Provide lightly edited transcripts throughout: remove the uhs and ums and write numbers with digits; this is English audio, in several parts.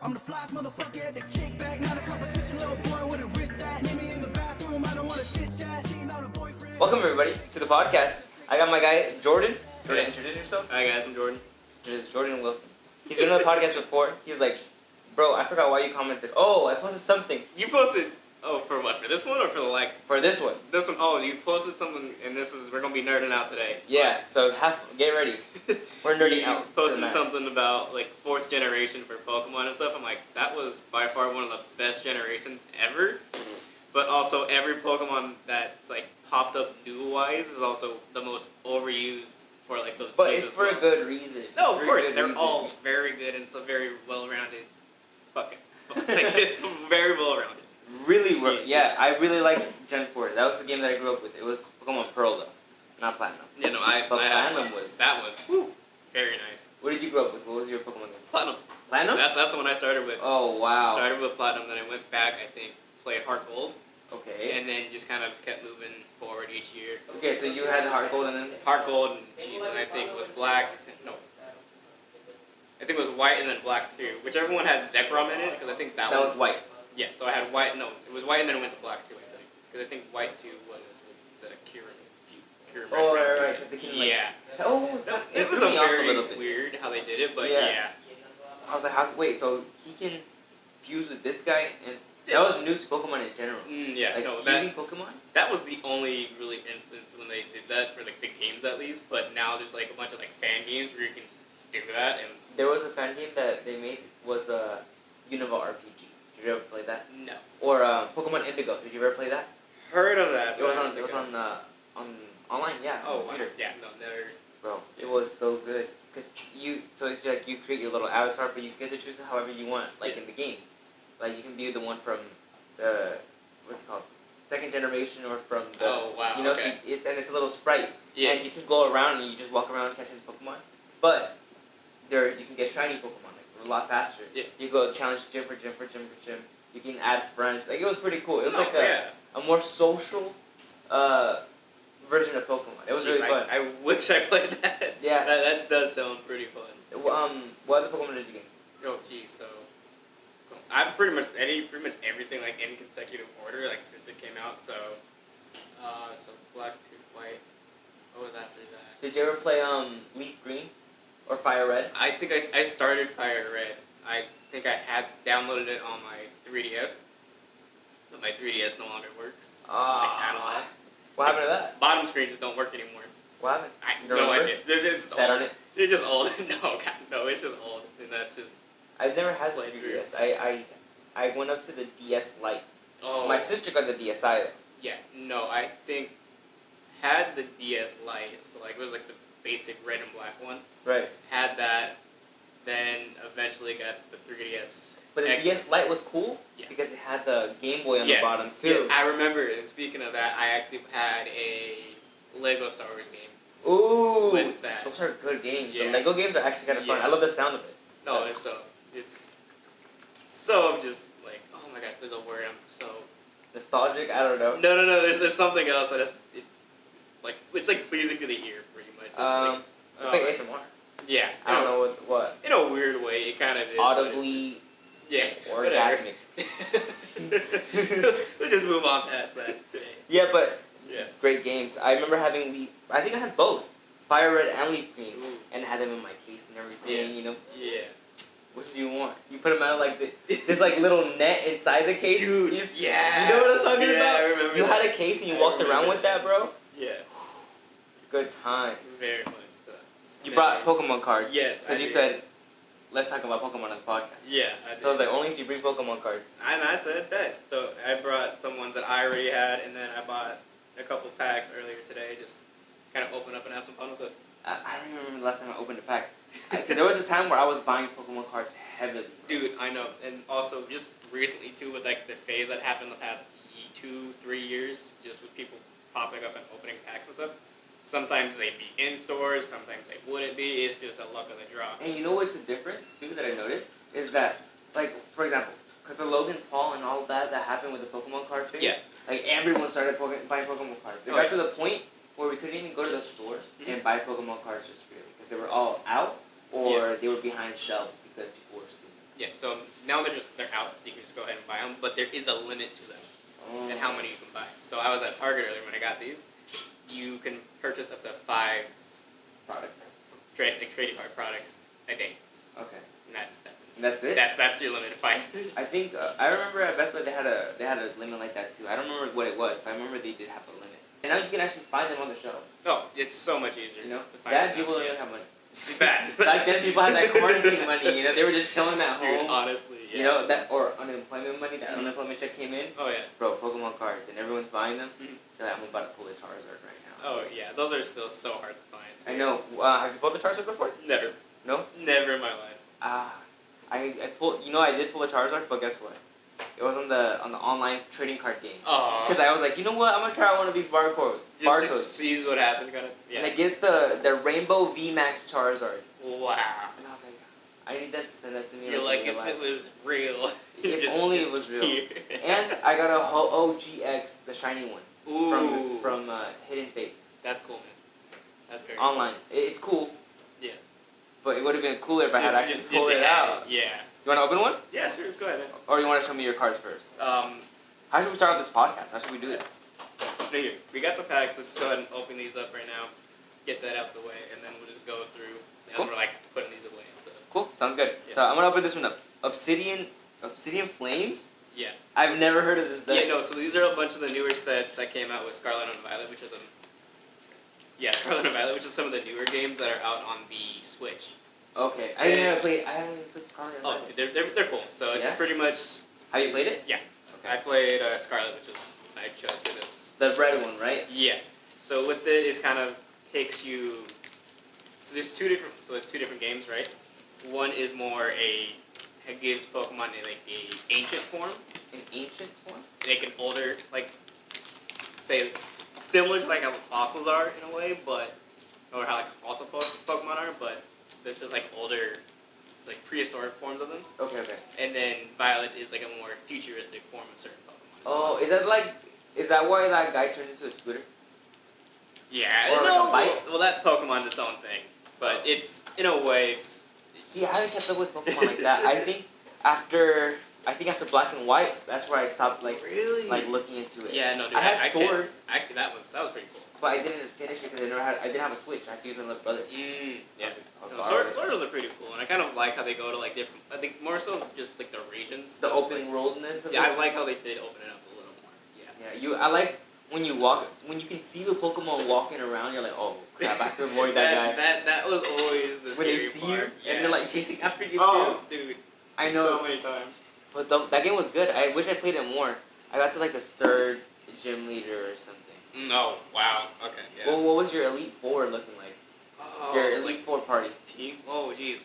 I'm the flyest motherfucker at the kickback, not a competition, little boy with a wrist that. Meet me in the bathroom, I don't want to chit chat, she not a boyfriend. Welcome everybody to the podcast. I got my guy Jordan. Jordan, introduce yourself. Hi guys, I'm Jordan. This is Jordan Wilson. He's been on the podcast before. He's like, bro, I forgot why you commented. Oh, I posted something. You posted, for what? For this one or for the like? For this one. This one, you posted something, and we're gonna be nerding out today. Yeah, so get ready. We're nerding out. You posted something about like 4th generation for Pokemon and stuff. I'm like, that was by far one of the best generations ever. But also every Pokemon that's like popped up new-wise is also the most overused for like those. But teams it's for a good reason. No, of course, they're all very good and so very well-rounded. Fuck it. Like, it's very well-rounded. Really, yeah, I really like Gen 4. That was the game that I grew up with. It was Pokemon Pearl though, not Platinum. Yeah, no, Platinum was that one. Woo, very nice. What did you grow up with? What was your Pokemon game? Platinum. Platinum? That's the one I started with. Oh wow. Started with Platinum, then I went back. I think played Heart Gold. Okay. And then just kind of kept moving forward each year. Okay, so you had Heart Gold and then Heart Gold and I think was Black. No. I think it was White and then Black too. Whichever one had Zekrom in it, because I think that was White. Yeah, so I had White. No, it was White and then it went to Black too. I think because I think White 2 was with the Kieran. Oh right, because they can like. Yeah. Oh, it was threw me off a very little bit. weird how they did it, but yeah. I was like, wait, so he can fuse with this guy, and that was new to Pokemon in general. Yeah, like no, fusing Pokemon. That was the only really instance when they did that for like the games at least. But now there's like a bunch of like fan games where you can do that. And there was a fan game that they made was Unova RPG. Did you ever play that? No. Or Pokemon Indigo. Did you ever play that? Heard of that. It was on online. Yeah. Oh, on wow. computer. Yeah. No, never. Bro, it was so good. Cause it's like you create your little avatar, but you get to choose it however you want, like in the game. Like you can be the one from the what's it called, 2nd generation, or from the. Oh wow. You know, okay. so it's a little sprite. Yeah. And you can go around and you just walk around catching Pokemon, but you can get shiny Pokemon like a lot faster. Yeah. You go challenge gym for gym. You can add friends. Like it was pretty cool. It was like a more social version of Pokemon. It was really fun. I wish I played that. Yeah. That does sound pretty fun. What other Pokemon did you get? Oh geez, so I've pretty much everything like in consecutive order like since it came out. So Black 2, White. What was after that? Did you ever play Leaf Green or Fire Red? I think I started Fire Red. I think I had downloaded it on my 3DS, but my 3DS no longer works. What happened to that? Bottom screens don't work anymore. What happened? No idea. It's just Sat old. on it? It's just old. No, it's just old, and that's just. I've never had the 3DS. I went up to the DS Lite. Oh. My sister got the DSi though. Yeah. No, I think had the DS Lite, so like it was like the basic red and black one. Right. Had that, then eventually got the 3DS. But the DS Lite was cool because it had the Game Boy on the bottom too. Yes, I remember. And speaking of that, I actually had a Lego Star Wars game. Ooh, with that. Those are good games. Yeah. The Lego games are actually kind of fun. Yeah. I love the sound of it. No, it's so just like, oh my gosh, there's a word. I'm so nostalgic. I don't know. No. There's something else that is it's like pleasing to the ear, pretty much. It's like ASMR. Yeah. I don't know what. In a weird way, it kind of is. Audibly. Yeah. Orgasmic. We'll just move on past that today. Yeah, but great games. I remember having Leaf. I think I had both, Fire Red and Leaf Green, and had them in my case and everything. You know. Yeah. What do you want? You put them out like this like little net inside the case. Dude. You know what I'm talking about? Yeah, I remember. You had a case and you walked around with that, bro. Yeah. Good times. Very much. You brought Pokemon cards. Yes. Because you said, let's talk about Pokemon on the podcast. Yeah, I did. So I was like, only if you bring Pokemon cards. And I said that. So I brought some ones that I already had, and then I bought a couple packs earlier today, just kind of open up and have some fun with it. I don't even remember the last time I opened a pack. Because there was a time where I was buying Pokemon cards heavily. Dude, I know. And also, just recently, too, with like the phase that happened the past 2-3 years, just with people popping up and opening packs and stuff. Sometimes they'd be in stores, sometimes they wouldn't be. It's just a luck of the draw. And you know what's the difference, too, that I noticed? Is that, like, for example, because the Logan Paul and all that happened with the Pokemon card phase, like, everyone started buying Pokemon cards. It got to the point where we couldn't even go to the store and buy Pokemon cards just freely. Because they were all out, or they were behind shelves because people were stealing. Yeah, so now they're out, so you can just go ahead and buy them, but there is a limit to them and how many you can buy. So I was at Target earlier when I got these. You can purchase up to 5 products. trading card products a day, Okay. and that's That's it. that's your limit of 5. I think I remember at Best Buy they had a limit like that too. I don't remember what it was, but I remember they did have a limit. And now you can actually find them on the shelves. Oh, it's so much easier. You know, to find bad them people now. don't really have money. Bad. Back then, people had that quarantine money. You know, they were just chilling at Dude, home. honestly, yeah. You know that, or unemployment money. That unemployment check came in. Oh yeah. Bro, Pokemon cards, and everyone's buying them. Mhm. They're like, I'm about to pull the Charizard right now. Oh yeah, those are still so hard to find. I know. Have you pulled the Charizard before? Never. No. Never in my life. I pulled. You know, I did pull a Charizard, but guess what? It was on the online trading card game. Oh. Because I was like, you know what? I'm gonna try out one of these barcodes. Just to see what happens, kind of. Yeah. And I get the Rainbow VMAX Charizard. Wow. And I was like, I need that to send that to me. You're like, if it was real. If only it was real. And I got a Ho-Oh-GX, the shiny one. Ooh. From Hidden Fates. That's cool, man. That's very Online. It's cool. Yeah. But it would have been cooler if I had actually If pulled they it had out. Yeah. You want to open one? Yeah, sure. Go ahead, man. Or you want to show me your cards first? How should we start off this podcast? How should we do this? Here, we got the packs. Let's go ahead and open these up right now. Get that out the way, and then we'll just go through as Cool. we're like putting these away and stuff. Cool. Sounds good. Yeah. So I'm gonna open this one up. Obsidian Flames. Yeah. I've never heard of this deck. Yeah, no, so these are a bunch of the newer sets that came out with Scarlet and Violet, which is Scarlet and Violet, which is some of the newer games that are out on the Switch. Okay. I haven't played Scarlet. and Oh, Violet. dude, they're cool. So it's Yeah? pretty much. Have you played it? Yeah. I Okay. played Scarlet, which is I chose for this. The red one, right? Yeah. So with it is kind of takes you. So there's two different games, right? One is more it gives Pokemon a ancient form, An ancient one. like an older, like say similar to like how fossils are in a way, but or how like fossil Pokemon are, but this is like older, like prehistoric forms of them. Okay. And then Violet is like a more futuristic form of certain Pokemon. Oh, is that why that guy turns into a scooter? Yeah, Or like no, a bike? well that Pokemon's its own thing, but it's in a way it's. See, I haven't kept up with Pokemon like that. I think after Black and White, that's where I stopped Really? looking into it. Yeah, no, dude. I had can't- Sword, Actually, that was pretty cool. but I didn't finish it because I didn't have a Switch. I had to use my little brother. Yeah. I was like, oh, No, borrow Sword it. was pretty cool, and I kind of like how they go to like different. I think more so just like the regions. The open worldness of Yeah, I it. like how they did open it up a little more. Yeah. Yeah, I like when you can see the Pokemon walking around. You're like, oh crap, I have to avoid that guy. That was always the When they scary see part. you Yeah. and they're like chasing after you oh, too. dude. I know. So many times. But that game was good. I wish I played it more. I got to like the 3rd gym leader or something. No. Wow. Okay. Yeah. Well, what was your Elite Four looking like? Oh, Your Elite like Four party. team. Oh, jeez.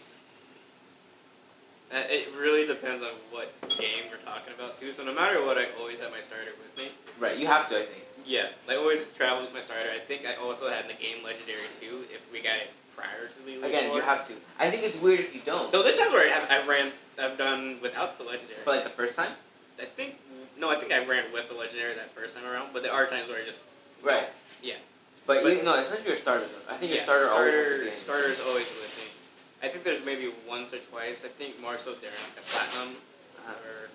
It really depends on what game we're talking about too. So no matter what, I always have my starter with me. Right, you have to, I think. Yeah, I always travel with my starter. I think I also had the game Legendary too. If we got it prior to the Elite Again, Four. you have to. I think it's weird if you don't. No, there's times where I've done without the Legendary. But like the first time? I think I ran with the Legendary that first time around. But there are times where I just Right. Yeah. But But- no, especially your starter though. I think your yeah, starter always has to be in. starter's always with me. I think there's maybe once or twice. I think more so during the Platinum or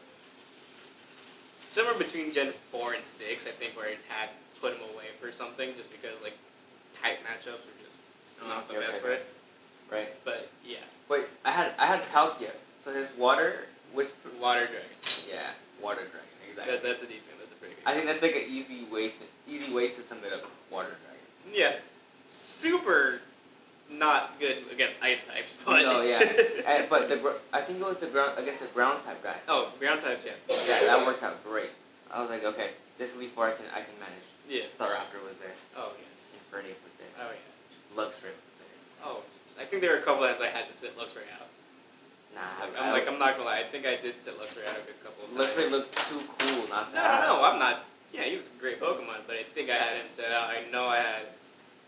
somewhere between Gen 4 and 6. I think where I had put him away for something just because like type matchups were just not the Okay, best okay. for it. Right. But yeah, Wait, I had Palkia. So his water whisper. Water Dragon. Yeah, water dragon. Exactly. That's a decent. That's a pretty good. I think that's like an easy way to sum it up. Water dragon. Yeah, super not good against ice types, but No, yeah. But I think it was against the ground type guy. oh, ground types, yeah. Yeah, that worked out great. I was like, okay, this Elite Four I can manage. Yeah. Staraptor was there. Oh yes. Infernape was there. Oh yeah. Luxray was there. Oh, jeez. I think there were a couple times I had to sit Luxray out. Nah, I'm not gonna lie. I think I did sit Luxray out a good couple of times. Luxray looked too cool not to No, have. I'm not. Yeah, he was a great Pokemon, but I think I had him set out. I know I had.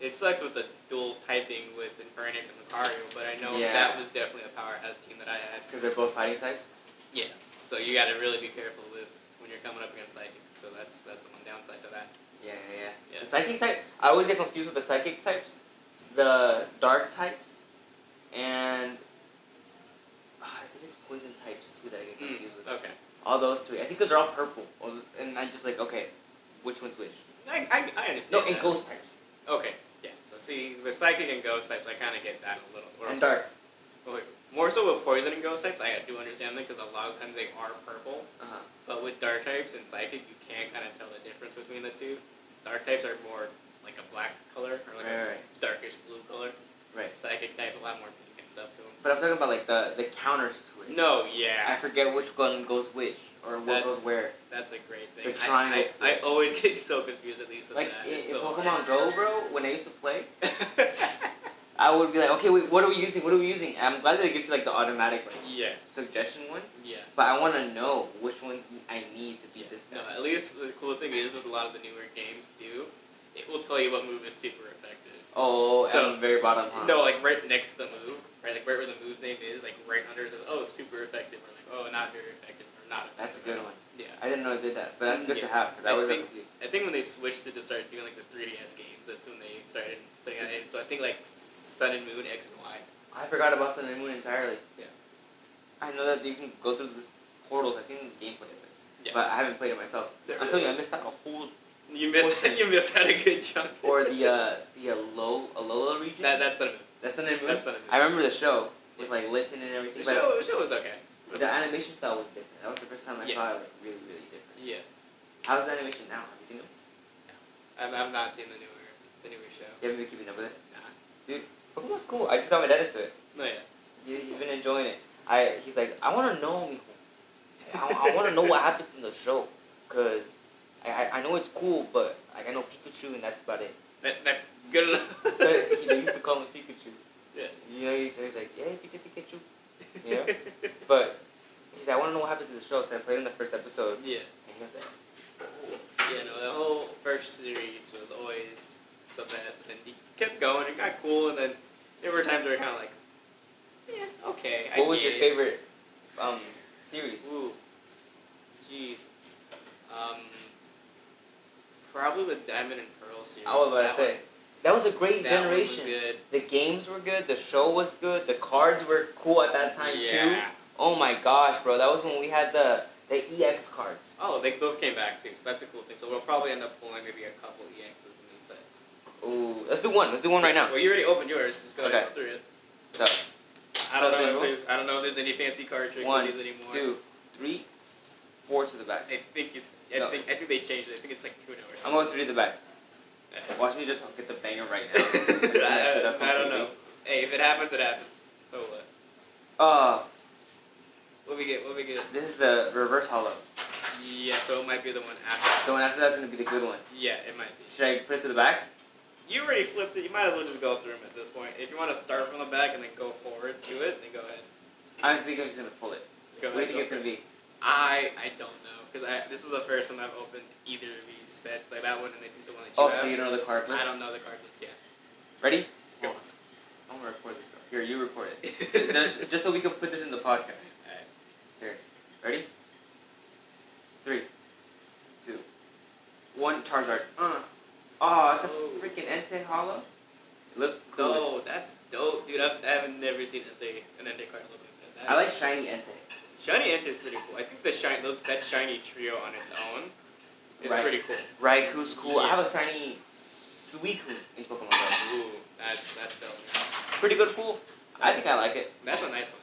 It sucks with the dual typing with Infernape and Lucario, but I know Yeah. that was definitely a powerhouse team that I had. Because they're both fighting types. Yeah. So you got to really be careful with when you're coming up against Psychic. So that's the one downside to that. Yeah. Yeah. The psychic type, I always get confused with the psychic types, the dark types, and I think it's poison types. there's two that I get confused with. Okay. All those three. I think because they're all purple. And I'm just like, okay, which one's which? I understand. No, and that. ghost types. Okay. Yeah. So see, with psychic and ghost types, I kind of get that a little. And dark. More so with poison and ghost types, I do understand them because a lot of times they are purple. Uh-huh. But with dark types and psychic, you can't kind of tell the difference between the two. Dark types are more like a black color or like a darkish blue color. Right. Psychic type, a lot more pink and stuff to them. But I'm talking about like the counters to it. No, I yeah. forget which one goes which or what goes where. That's a great thing. The triangle I always get so confused at least with Like that. in It's so Pokemon Go, bro, when I used to play, hard. I would be like, okay, wait, what are we using? What are we using? And I'm glad that it gives you like the automatic like Yeah. suggestion ones. Yeah. But I want to know which ones I need to beat this guy. No, at least the cool thing is with a lot of the newer games too, it will tell you what move is super effective. Oh, So- at the very bottom, huh? No, like right next to the move, right? Like right where the move name is, like right under it says, oh, super effective, or like, oh, not very effective, or not effective. That's a good one. Yeah. I didn't know it did that, but that's good to Yeah. have because I was think, confused. I think when they switched it to start doing like the 3DS games, that's when they started putting that in. So I think like Sun and Moon, X and Y. I forgot about Sun and Moon entirely. Yeah. I know that you can go through these portals. I've seen the gameplay of it, Yeah. but I haven't played it myself. They're I'm telling you, I missed out a whole. You missed out a good chunk. Or the Alola region. That's Sun and Moon. That's Sun and Moon. That's Sun and Moon. I remember the show with like Litten and everything. The but show was okay. the animation style was different. That was the first time I Yeah. saw it like really, really different. Yeah. How's the animation now? Have you seen it? I've not seen the newer show. You haven't been keeping up with it? Nah. Dude, Pokemon's cool. I just got my dad into it. No, yeah. He's been enjoying it. He's like, I want to know, mijo. I want to know what happens in the show. Because I know it's cool, but like, I know Pikachu and that's about it. That good enough. But he used to call him Pikachu. Yeah. You know, he's like, yeah, Pikachu. Yeah. But he's like, I want to know what happens in the show. So I played in the first episode. Yeah. And he was like, Yeah, no, the whole first series was always the best, and then he kept going. It got cool, and then there were times where it kind of like, yeah, okay. what was your favorite series? Ooh, jeez. Probably the Diamond and Pearl series. I was about to say. That was a great that generation. One was good. The games were good. The show was good. The cards were cool at that time too. Yeah. Oh my gosh, bro! That was when we had the EX cards. Oh, those came back too, so that's a cool thing. So we'll probably end up pulling maybe a couple EXs in these sets. Ooh, let's do one. Let's do one right now. Well, you already opened yours. Just go ahead Okay. and go through it. So, I don't know if there's any fancy card tricks one, with these anymore. 2, 3, 4 to the back. I think No, I think they changed it. I think it's like 2 now or I'm something. going 3 to the back. Watch me just get the banger right now. I'm just gonna sit up I don't completely. know. Hey, if it happens, it happens. Oh what? What we get? This is the reverse hollow. Yeah, so it might be the one after. The one after that's gonna be the good one. Yeah, it might be. Should I put it to the back? You already flipped it. You might as well just go through them at this point. If you want to start from the back and then go forward to it, then go ahead. I was thinking I'm just gonna pull it. Just go What do you ahead. think it's gonna be? I don't know because this is the first time I've opened either of these sets, like that one and I think the one that you Oh, have. so you don't know the card list? I don't know the card list yet. Ready? Go. I'm gonna record this. Here, you record it. just so we can put this in the podcast. Alright. Here. Ready? 3, 2, 1. Charizard. Oh, it's a Oh. freaking Entei hollow. Look cool. Oh, that's dope, dude. I haven't never seen an Entei card look like that. I like shiny Entei. Shiny Entei is pretty cool. I think that shiny trio on its own is Right. pretty cool. Raiku's cool. I Yeah. have a shiny Suicune in Pokemon Go. Ooh, that's dope. Pretty good pool. I think I like it. That's a nice one.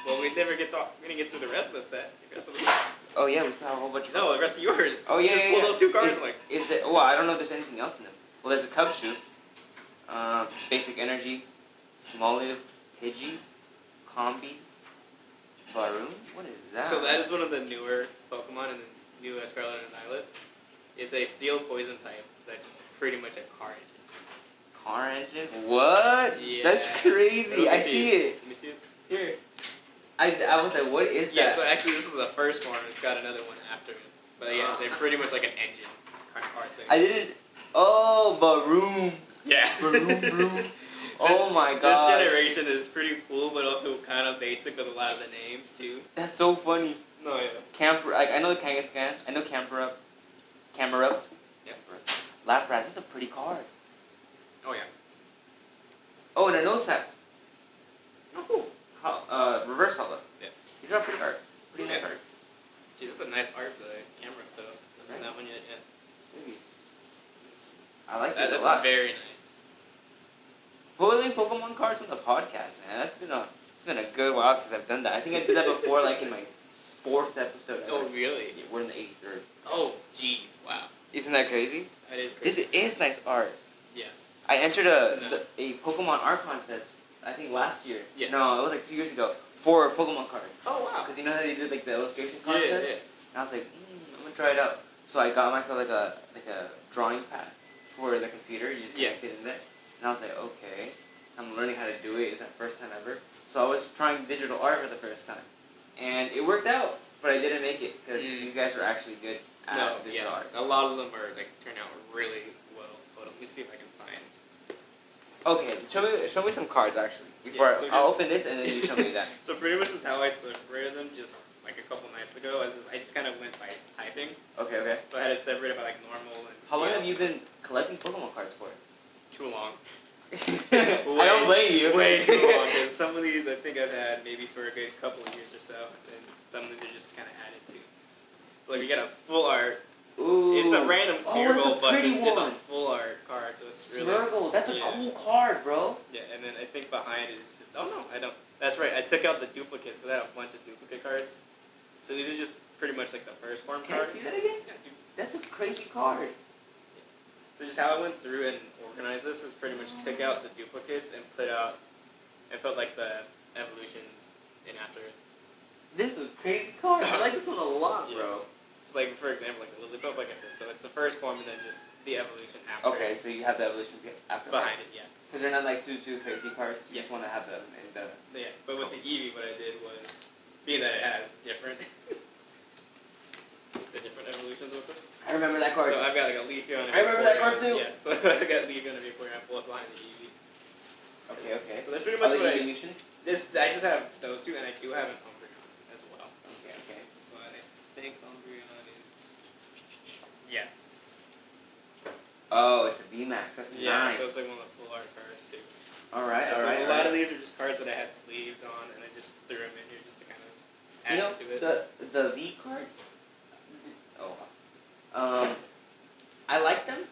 Well, we didn't get through the rest of the set. The rest of the Oh yeah, we still have a whole bunch of. No, the rest of yours. Oh yeah, Just yeah, pull yeah. those 2 cards. Is it? Well, I don't know if there's anything else in them. Well, there's a Cubchoo. Basic Energy, Smoliv, Pidgey, Combi, Varoom. What is that? So that is one of the newer Pokemon in the new Scarlet and Violet. It's a Steel Poison type. That's pretty much a car engine. Car engine? What? Yeah. That's crazy. Let I me see it. Let me see it. Here. I was like, what is Yeah, that? so actually this is the first one. It's got another one after it. But yeah, they're pretty much like an engine kind of car thing. I didn't. Oh, Varoom. Yeah. Varoom. Oh my This god. generation is pretty cool, but also kind of basic with a lot of the names too. That's so funny. No, yeah. Like I know the Kangaskhan. I know Camerupt. Yeah. Lapras. That's a pretty card. Oh yeah. Oh, and a Nose Pass. Oh, cool. Reverse hollow. Yeah. These are pretty card. That's a lot. very nice. Pulling Pokemon cards on the podcast, man. It's been a good while since I've done that. I think I did that before, like in my 4th episode. Oh, really? Yeah, we're in the 83rd. Oh, jeez, wow. Isn't that crazy? That is crazy. This is nice art. Yeah. I entered a Pokemon art contest, I think last year. Yeah. No, it was like 2 years ago, for Pokemon cards. Oh, wow. Because you know how they did like the illustration contest? Yeah. And I was like, I'm gonna try it out. So I got myself like a drawing pad for the computer. You just connect it in there. And I was like, okay, I'm learning how to do it. It's my first time ever. So I was trying digital art for the first time. And it worked out, but I didn't make it because you guys are actually good at digital art. A lot of them are like turn out really well. Hold on, let me see if I can find. Okay, show me some cards actually. Before I'll open this and then you show me that. So pretty much is how I separated them just like a couple nights ago. I just kind of went by typing. Okay. So I had it separated by like normal and How long have you been collecting Pokemon cards for? Too long. I don't blame you. Way too long. Because some of these I think I've had maybe for a good couple of years or so. And then some of these are just kind of added to. So like we got a full art. Ooh. It's a random Smeargle, but it's a one. full art card, so it's really... Smeargle, that's a cool card, bro. Yeah, and then I think behind it is just... Oh, no, I don't... That's right, I took out the duplicates, so I had a bunch of duplicate cards. So these are just pretty much like the first form cards. Can I see that again? Yeah, dude. That's a crazy card. So just how I went through and organized this is pretty much took out the duplicates and put like the evolutions in after it. This is a crazy card. I like this one a lot, bro. It's like, for example, like the Lillipup, like I said. So it's the first form and then just the evolution after. Okay, so you have the evolution after behind it, yeah. Because they're not like too crazy cards. You just want to have them in the... Yeah, but with the Eevee, what I did was, being that it has different, the different evolutions with it. I remember that card. So I've got like a Leafeon. I remember that card too. Yeah, so I got Leafeon and Vaporeon both behind the Eevee. Okay. So that's pretty much what evolutions? I just have those two, and I do have an Umbreon as well. Okay. But I think Umbreon is... Yeah. Oh, it's a VMAX. That's Yeah, nice. so it's like one of the full art cards too. Alright. A lot of these are just cards that I had sleeved on, and I just threw them in here just to kind of add to it. The V cards. I like them,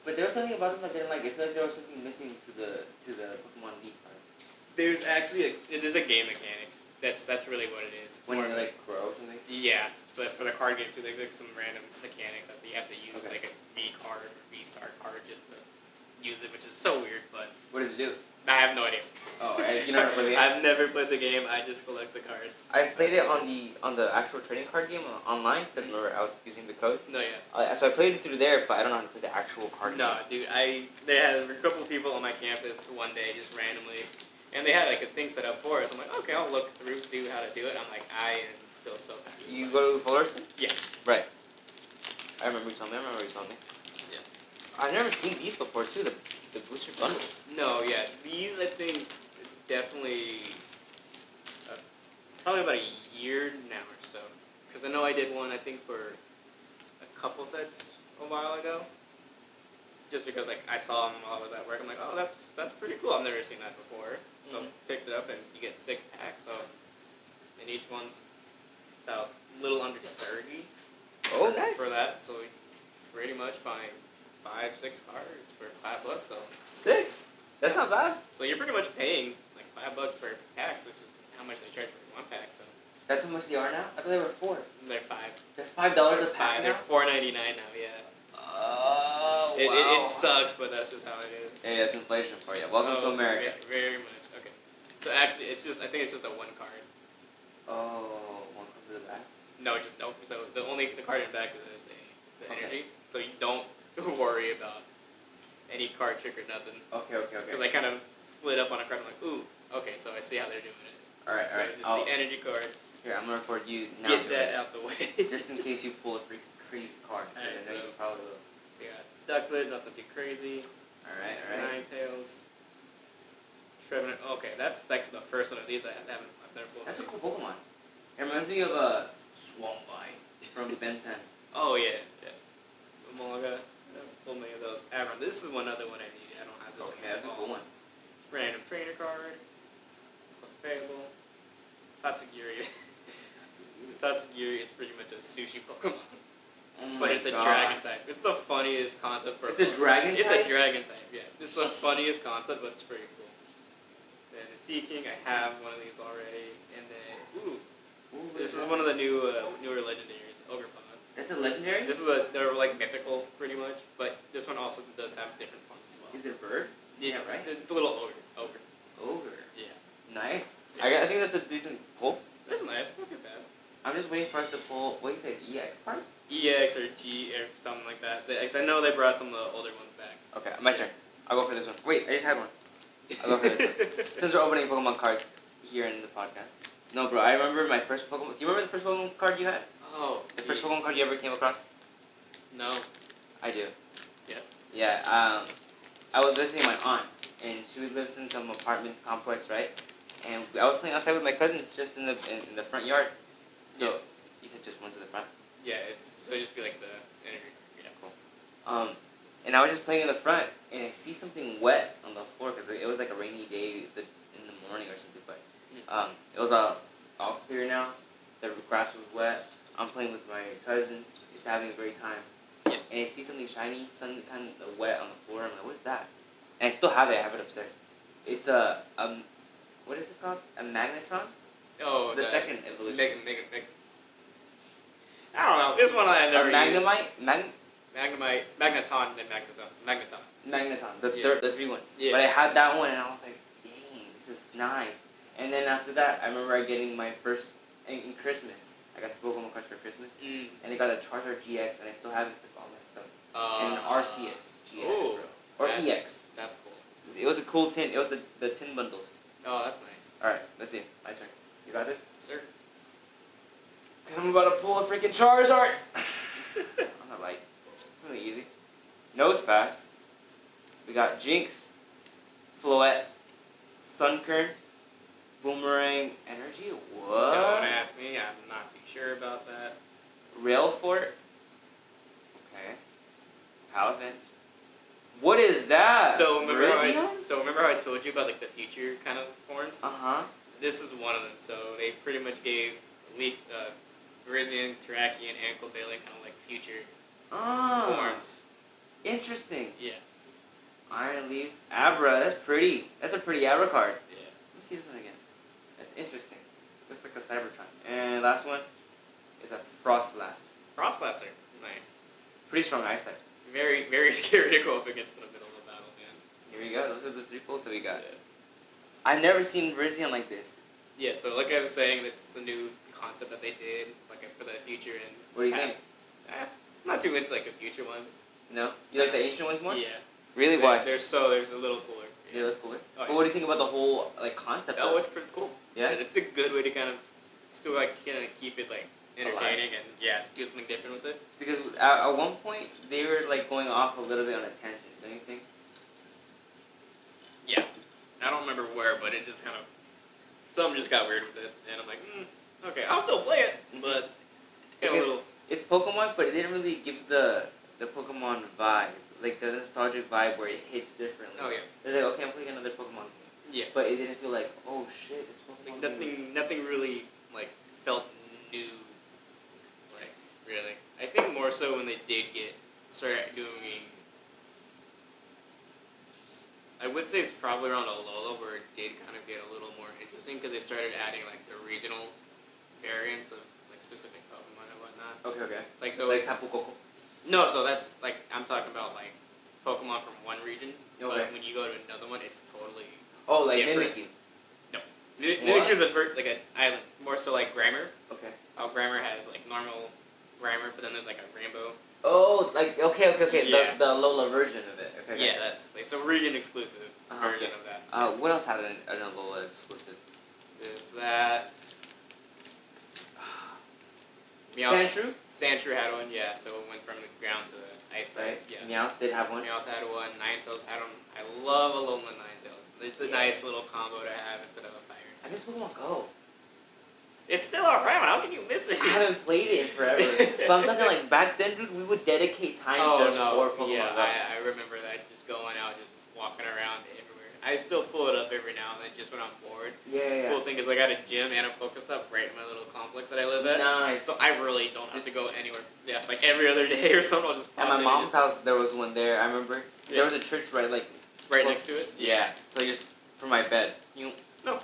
but there was something about them that I didn't like. I feel like there was something missing to the Pokemon V cards. There's actually it is a game mechanic. That's really what it is. It's When more you like grow or something. Yeah, but for the card game too, there's like some random mechanic that you have to use like a V card or V Star card just to use it, which is so weird. But What does it do? I have no idea. Oh, you never played the game? I've never played the game. I just collect the cards. I played it on the actual trading card game online because remember I was using the codes. No, yeah. So I played it through there, but I don't know how to play the actual card game. No, dude. There had a couple of people on my campus one day just randomly, and they had like a thing set up for us. I'm like, okay, I'll look through, see how to do it. I'm like, I am still so confused. You go to Fullerton? Yeah. Right. I remember you told me. Yeah. I've never seen these before too. The booster bundles. No, yeah. These I think definitely probably about a year now or so. Because I know I did one I think for a couple sets a while ago. Just because like I saw them while I was at work, I'm like, oh, that's pretty cool. I've never seen that before. So picked it up and you get 6 packs. So and each one's about a little under 30. Oh, nice. For that, so we pretty much buying 5-6 cards for $5. So Sick. That's not bad. So you're pretty much paying like $5 per pack, which is how much they charge for one pack. So That's how much they are now? I thought they were 4. they're $5. They're $5 a pack They're now? $4.99 now. Yeah. Oh, It wow. sucks, but that's just how it is. Hey, that's inflation for you. Welcome to America. Very much. Okay. So actually, I think it's just a 1 card. Oh, one comes to the back. No, just no. So the card in the back is the Okay. energy. So you don't worry about any card trick or nothing. Okay. Because I kind of slid up on a card. I'm like, ooh, okay, so I see how they're doing it. Alright. Just the energy cards. Here, I'm gonna record you now. Get that out the way. Just in case you pull a freaking crazy card. Alright, I know so- you probably will. We got Ducklet, nothing too crazy. Alright. Ninetales. Trevenant. Okay, that's actually the first one of these I've never pulled. That's a cool Pokemon. It reminds me of Swampvine from Ben 10. Oh yeah. Umaga. I haven't pulled many of those ever. This is one other one I need. I don't have this one. Okay, that's a cool one. Random trainer card. Fable. Tatsugiri. Tatsugiri is pretty much a sushi Pokemon. but it's a dragon type. It's the funniest concept for It's a dragon It's type? a dragon type, yeah. It's the funniest concept, but it's pretty cool. Then the Sea King, I have one of these already. And then, this is one of the newer legendaries, Ogre Pod. That's a legendary? They're like mythical, pretty much, but this one also does have different forms as well. Is it a bird? It's a little ogre. Ogre. Yeah. Nice. Yeah. I think that's a decent pull. That's nice, not too bad. I'm just waiting for us to pull, what you said, EX cards? EX or G or something like that. I know they brought some of the older ones back. Okay, my turn. I'll go for this one. Wait, I just had one. I'll go for this one. Since we're opening Pokemon cards here in the podcast. No, bro, I remember my first Pokemon. Do you remember the first Pokemon card you had? Oh. The first Pokemon card you ever came across? No. I do. Yeah. Yeah, I was visiting my aunt, and she lives in some apartment complex, right? And I was playing outside with my cousins just in the front yard. So, Yeah. you said just one to the front? Yeah, so it'd just be like the energy. Yeah. Cool. And I was just playing in the front, and I see something wet on the floor because it was like a rainy day in the morning or something. But it was all clear now. The grass was wet. I'm playing with my cousins. It's having a great time. Yeah. And I see something shiny, something kind of wet on the floor. I'm like, what is that? And I still have it. I have it upstairs. It's what is it called? A magnetron? Oh, the second evolution. I don't know. This one I never Magnemite? Magnemite, Magneton, then Magnezone. It's Magneton. Magneton, the Yeah. the 3-1. Yeah. But I had that one, and I was like, dang, this is nice. And then after that, I remember getting my first, in Christmas, I got some Pokemon cards for Christmas, and I got a Charizard GX, and I still have it, it's all messed up. And an RCS GX, ooh, bro. Or that's, EX. That's cool. It was a cool tin, it was the tin bundles. Oh, that's nice. Alright, let's see, my turn. You got this? Sir. Cause I'm about to pull a freaking Charizard! I'm not like, it's something easy. Nose Pass. We got Jinx, Floette, Sunkern, Boomerang Energy. What? Don't ask me. I'm not too sure about that. Railfort. Okay. Palafin. What is that? So remember Grizzlynone? how I told you about like the future kind of forms? Uh-huh. This is one of them. So they pretty much gave Grizzlian, Terrakion, and Cobalion kind of like future forms. Interesting. Yeah. Iron Leaves. Abra. That's pretty. That's a pretty Abra card. Yeah. Let me see this one again. That's interesting. Looks like a Cybertron. And last one is a Frostlass. Frostlass are nice. Pretty strong eyesight. Very, very scary to go up against in the middle of the battle, man. Here we go. Those are the 3 pulls that we got. Yeah. I've never seen Virizion like this. Yeah, so like I was saying, it's a new concept that they did, like for the future and What do you past. think? I'm not too into like the future ones. No? You like the ancient ones more? Yeah. Really? Why? They're a little cooler. They look cooler? Oh, But what do you think about the whole like concept Oh, of it? it's cool. Yeah? And it's a good way to kind of still like kind of keep it like entertaining and do something different with it. Because at one point, they were like going off a little bit on a tangent, don't you think? Yeah. I don't remember where, but it just kind of something just got weird with it, and I'm like, okay, I'll still play it, but get a Because little. it's Pokemon, but it didn't really give the Pokemon vibe, like the nostalgic vibe where it hits differently. Oh yeah. It's like, okay, I'm playing another Pokemon game. Yeah. But it didn't feel like, oh shit, this Pokemon Like game is... nothing really like felt new. Like really, I think more so when they did start doing. I would say it's probably around Alola where it did kind of get a little more interesting because they started adding like the regional variants of like specific Pokemon and whatnot. Okay. Like so. Like It's, Tapu Koko. no, so that's like I'm talking about like Pokemon from one region, Okay. but when you go to another one, it's totally Oh, like different. Mimikyu. Mimikyu's like an island, more so like Grimer. Okay. How Grimer has like normal Grimer, but then there's like a rainbow. Oh, like, okay. Yeah. The Alola version of it. Okay. Yeah, that's like so region exclusive version okay. of that. What else had an Alola exclusive? There's that. Sandshrew? Sandshrew had one, yeah. So it went from the ground to the ice type. Yeah. Meowth did have one. Meowth had one. Ninetales had one. I love Alola Ninetales. It's a nice little combo to have instead of a fire. I miss Pokemon Go. It's still alright. How can you miss it? I haven't played it in forever. But I'm talking like back then, dude, we would dedicate time just for Pokemon yeah, Go. I remember that. Just going out, just walking around everywhere. I still pull it up every now and then just when I'm bored. Yeah. Cool thing is I got a gym and a Pokestop right in my little complex that I live at. Nice. So I really don't have to go anywhere. Yeah, like every other day or something, I'll just pop At my in mom's and house, there was one there. I remember there was a church right right next to it. Yeah. So just for my bed, No,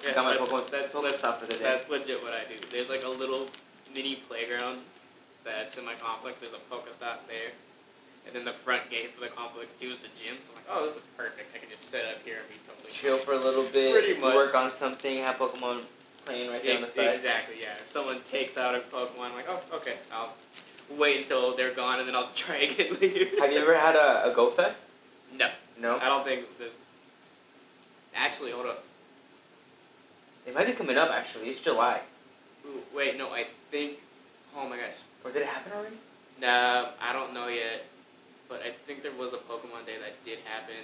yeah, got my that's, Pokemon that's, Pokestop for the day. that's legit what I do. There's like a little mini playground that's in my complex. There's a Pokestop there. And then the front gate for the complex too is the gym. So I'm like, oh, this is perfect. I can just sit up here and be totally Chill fine. for a little bit. Pretty much. Work on something. Have Pokemon playing right there on the side. Exactly, yeah. If someone takes out a Pokemon, I'm like, oh, okay, I'll wait until they're gone and then I'll try again later. Have you ever had a Go Fest? No. No. I don't think the. Actually, hold up. It might be coming up. Actually, it's July. Ooh, wait, no, I think. Oh my gosh. Or did it happen already? No, I don't know yet. But I think there was a Pokemon Day that did happen.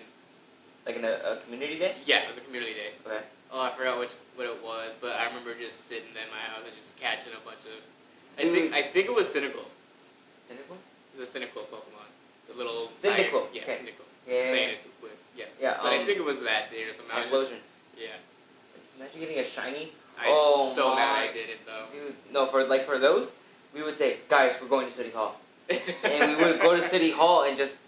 Like in a community day? Yeah, it was a community day. Okay. Oh, I forgot what it was, but I remember just sitting in my house and just catching a bunch of. I think it was Cynical. Cynical? It was a Cynical Pokemon. The little. Cynical. Yeah, Okay. Cynical. Yeah. Saying it too quick. Yeah. Yeah. But I think it was that day or something. I was just, Typhlosion. yeah. Imagine getting a shiny. I'm so my. mad I didn't though. Dude, no, for those, we would say, guys, we're going to City Hall. And we would go to City Hall and just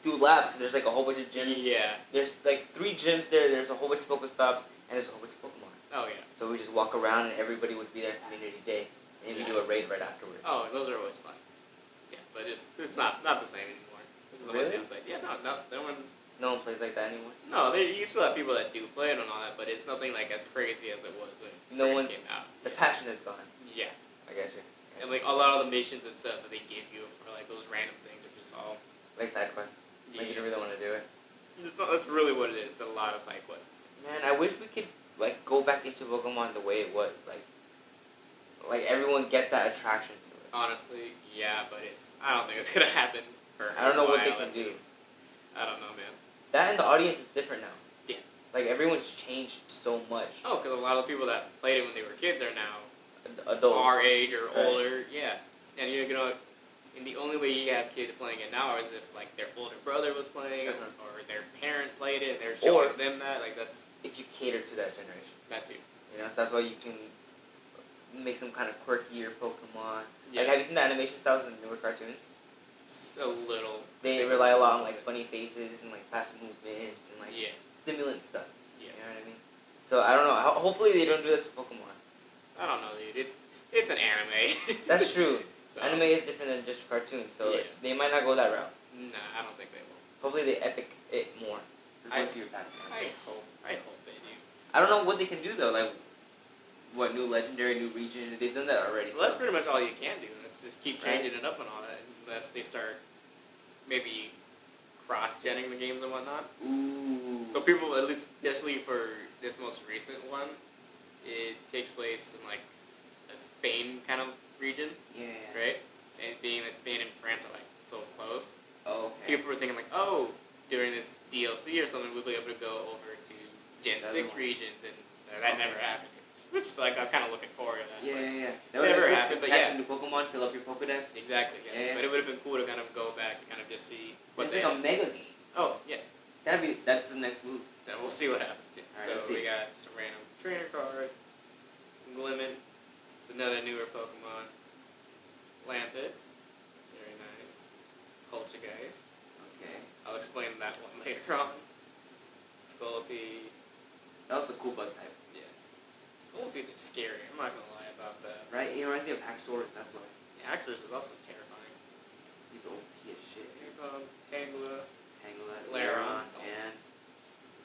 do laps because there's like a whole bunch of gyms. Yeah. There's like 3 gyms there. There's a whole bunch of Pokestops and there's a whole bunch of Pokemon. Oh yeah. So we just walk around and everybody would be there community day, and we do a raid right afterwards. Oh, those are always fun. Yeah, but it's not the same anymore. This is the Really? one downside. Yeah, no one. No one plays like that anymore. No, you still have people that do play it and all that, but it's nothing like as crazy as it was when it No first one's- came out. The passion is gone. Yeah, I guess you. and like a lot of the missions and stuff that they give you for like those random things are just all. Like side quests. Like you Yeah. don't really want to do it. That's really what it is. It's a lot of side quests. Man, I wish we could like go back into Pokemon the way it was. Like everyone get that attraction to it. Honestly, yeah, but I don't think it's gonna happen for. I don't know what a they while, can at do. least. I don't know, man. That and the audience is different now. Yeah. Like everyone's changed so much. Oh, because a lot of the people that played it when they were kids are now Adults. our age or Right. older. Yeah, and you're gonna. And the only way you have kids playing it now is if like their older brother was playing it, Uh-huh. or their parent played it and they're showing Or- them that. Like that's If you cater to that generation. that too. You know, that's why you can make some kind of quirkier Pokemon. Yeah. Like, have you seen the animation styles in the newer cartoons? It's a little. They rely a lot on like funny faces and like fast movements and like Yeah. stimulant stuff. Yeah. You know what I mean? So I don't know. Hopefully they don't do that to Pokemon. I don't know, dude. It's an anime. That's true. So, Anime is different than just cartoons, so Yeah. they might not go that route. Nah, I don't think they will. Hopefully they epic it more. I- Go to your path. I hope they do. I don't know what they can do though. Like, what new legendary, new region? They've done that already. Well, that's so. pretty much all you can do. Let's just keep Right. changing it up and all that, unless they start maybe cross-genning the games and whatnot. Ooh. So people, at least especially for this most recent one, it takes place in like a Spain kind of region, Yeah. right? And being that Spain and France are like so close, Oh, okay. people were thinking like, oh, during this DLC or something, we'll be able to go over to Gen The other 6 one. regions, and that never happened. Which is like I was kind of looking forward to that. Yeah, but- yeah, yeah. That Never would happened, but catch yeah. some new Pokemon, fill up your Pokedex. Exactly, yeah. Yeah. But it would have been cool to kind of go back to kind of just see what It's they like a mega game. Oh, yeah. That's the next move. Then we'll see what happens. Yeah. Alright, let's So see. we got some random trainer card. Glimmin. It's another newer Pokemon. Lampet. Very nice. Poltergeist. Okay. I'll explain that one later on. Scolipede. That was a cool bug type. Yeah. Scolipedes are scary. I'm not gonna lie about that. Right? It reminds me of Haxorus, that's why. Yeah, Axorus is also terrifying. He's OP as shit. Here comes Tangela. Tangela, Lairon. and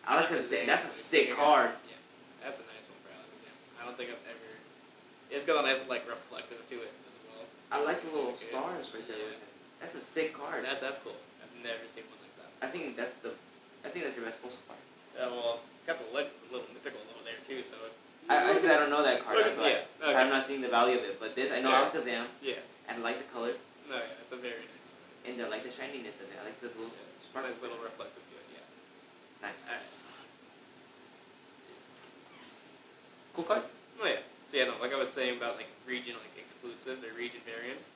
Alakazam. That's a sick card. Yeah, that's a nice one for Alakazam. I don't think I've ever. It's got a nice like reflective to it as well. I like the little Okay. stars right there. Yeah. with it. That's a sick card. That's cool. I've never seen one like that. I think that's your best postal card. Well, got the little mythical over there too. So. I said I don't know that card. Look That's at- why. yeah, So okay. I'm not seeing the value of it. But this, I know Yeah. Alakazam, Yeah. and I like the color, No, yeah, it's a very nice one. and I like the shininess of it. I like the little sparkles. Nice little reflective to it. Yeah. Nice. Alright. Cool card. Oh yeah. So yeah, no, like I was saying about like region like exclusive, the region variants.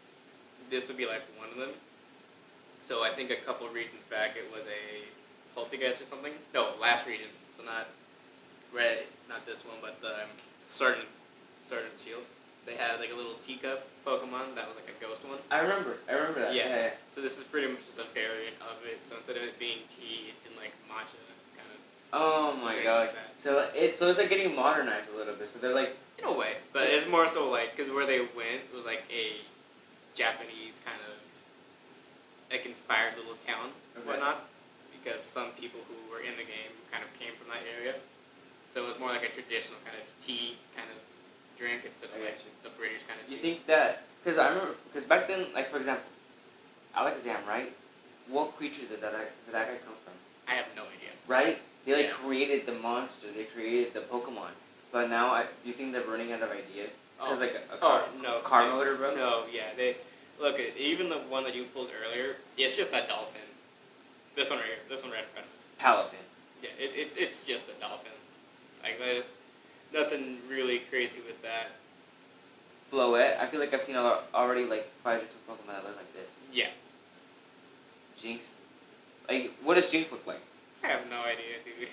This would be like one of them. So I think a couple regions back it was a Poltergeist or something. No, last region. So not Red, not this one, but the Sword and Shield. They had like a little teacup Pokemon that was like a ghost one. I remember that. Yeah. So this is pretty much just a variant of it. So instead of it being tea, it's in like matcha kind of. Oh my drinks gosh. like that. So it's like getting modernized a little bit. So they're like, In a way, but it's more so like because where they went was like a Japanese kind of like inspired little town and Okay. whatnot. Because some people who were in the game kind of came from that area, so it was more like a traditional kind of tea kind of drink instead of I like got you. the British kind of you tea. think that? Because I remember, because back then, like for example, Alakazam, right? What creature did that guy come from? I have no idea. Right? They like Yeah. created the monster. They created the Pokemon. But now, do you think they're running out of ideas? Because like a car motor, bro. No, yeah, they look at even the one that you pulled earlier. It's just that dolphin. This one right here. This one right in front of us. Palafin. Yeah, it's just a dolphin. Like there's nothing really crazy with that. Floette. I feel like I've seen already like 5 different Pokemon that look like this. Yeah, Jinx. Like, what does Jinx look like? I have no idea, dude.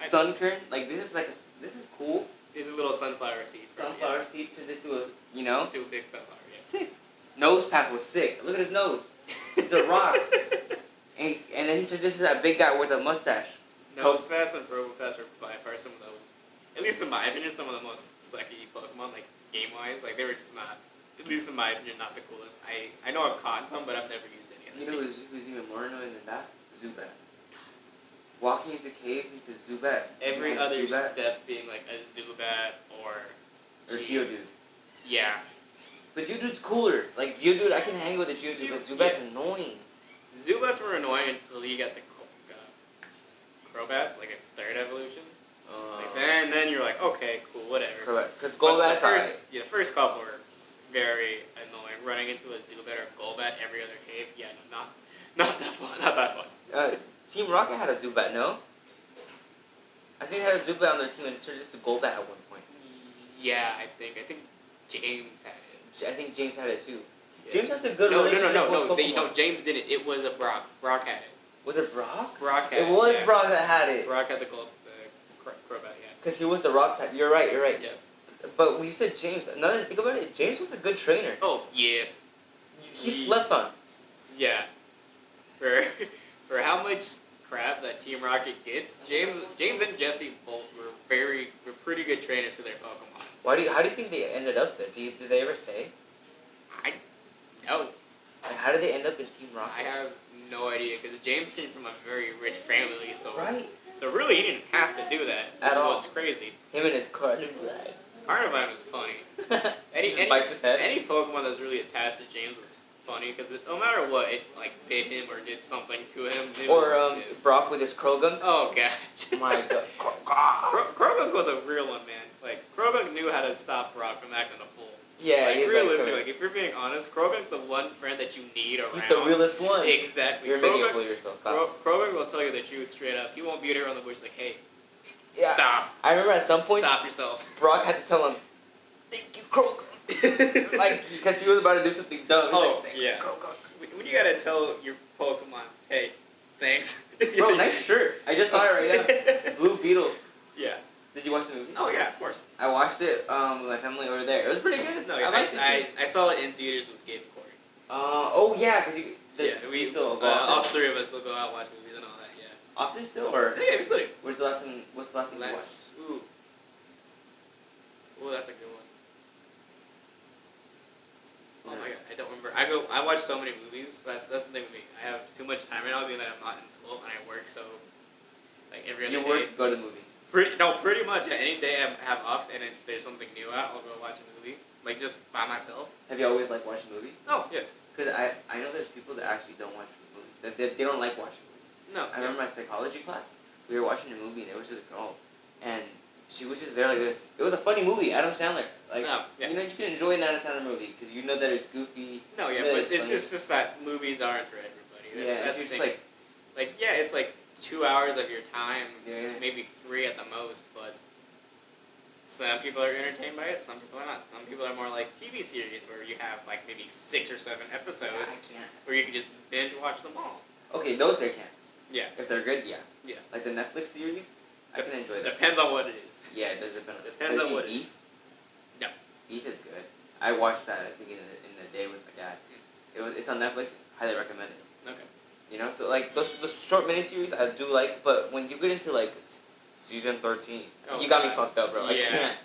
Sunkern. Like this is this is cool. These are little sunflower seeds. Sunflower seed turned into a, you know. Two big sunflower. Yeah. Sick. Nose pass was sick. Look at his nose. He's a rock. And then he turned into that big guy with a mustache. Nose Pass and Probopass are by far some of the, at least in my opinion, some of the most sucky Pokemon, like game-wise. Like they were just not, at least in my opinion, not the coolest. I know I've caught some, but I've never used any of them. You know who's even more annoying than that? Zubat. Walking into caves into Zubat. Every And other Zubat, step being like a Zubat or Geodude. Yeah. But Geodude's cooler. Like Geodude, I can hang with the Geodude, but Zubat's annoying. Zubats were annoying until you got the Crobats, like its third evolution. Like then you're like, okay, cool, whatever. Correct. Because But Golbat's the first couple were very annoying. Running into a Zubat or Golbat every other cave, yeah, no, not that fun. Not that fun. Team Rocket had a Zubat, no? I think they had a Zubat on their team and it turned into Golbat at one point. Yeah, I think James had it. I think James had it too. Yeah. James has a good No, relationship with Pokemon. no, James didn't. It was a Brock. Brock had it. Was it Brock? Brock had It was yeah. Brock that had it. Brock had the Crobat, yeah. Because he was the rock type. You're right. Yeah. But when you said James, now that I think about it, James was a good trainer. Oh, yes. He slept on. Yeah. For how much crap that Team Rocket gets, James and Jesse both were pretty good trainers to their Pokemon. How do you think they ended up there? Did they ever say? I know. Like, how did they end up in Team Rocket? I have no idea because James came from a very rich family, so Right. So really, he didn't have to do that. Which At is all. what's crazy. Him and his Carnivine. Carnivine was funny. Just bites his head. Any Pokemon that's really attached to James was funny because no matter what, it like bit him or did something to him. Brock with his Krogunk. Oh gosh. My God. Krogunk was a real one, man. Like Krogunk knew how to stop Brock from acting a fool. Yeah, like he's realistically, like if you're being honest, Krogunk's the one friend that you need around. he's the realest one. Exactly. You're making a fool of yourself. Stop. Krogunk will tell you the truth straight up. He won't beat around the bush like, hey, Yeah. stop. I remember at some point, Stop yourself. Brock had to tell him, "Thank you, Krogunk." Like, because he was about to do something dumb. He's like, "Thanks, yeah. Krogunk." When you gotta tell your Pokemon, hey, thanks. Bro, nice shirt. I just saw it right now. Blue Beetle. Yeah. Did you watch the movie? Oh yeah, of course. I watched it with my family over there. It was pretty good. No, I liked it too. I saw it in theaters with Gabe and Corey. Oh yeah, because We still all three of us will go out and watch movies and all that. Yeah. often still or Yeah, we still do. what's the last thing you watched? Ooh, that's a good one. Oh my god, I don't remember. I watch so many movies. That's the thing with me. I have too much time right now being that I'm not in school and I work so like every other You day. work, go to the movies. Pretty much. Yeah, any day I have off, and if there's something new out, I'll go watch a movie, like just by myself. Have you always liked watching movies? Oh yeah. Because I know there's people that actually don't watch movies. They don't like watching movies. No. I remember my psychology class. We were watching a movie and there was this girl, and she was just there like this. It was a funny movie. Adam Sandler. Like No, yeah. you know, you can enjoy an Adam Sandler movie because you know that it's goofy. No, yeah, you know but that it's funny. just that movies aren't for everybody. Yeah, That's it's the just thing. like Yeah, it's like 2 hours of your time, Yeah. to maybe 3 at the most, but some people are entertained by it, some people are not. Some people are more like TV series where you have like maybe 6 or 7 episodes I can't. where you can just binge watch them all. Okay, those I can. Yeah. If they're good, yeah. Yeah. Like the Netflix series, I can enjoy that. Depends on what it is. Yeah, it does depend. Depends on what it is. Beef? No. Beef is good. I watched that, I think, in the day with my dad. It's on Netflix. Highly recommend it. Okay. You know, so like those short miniseries I do like, but when you get into like season 13, you got me fucked up, bro. I can't.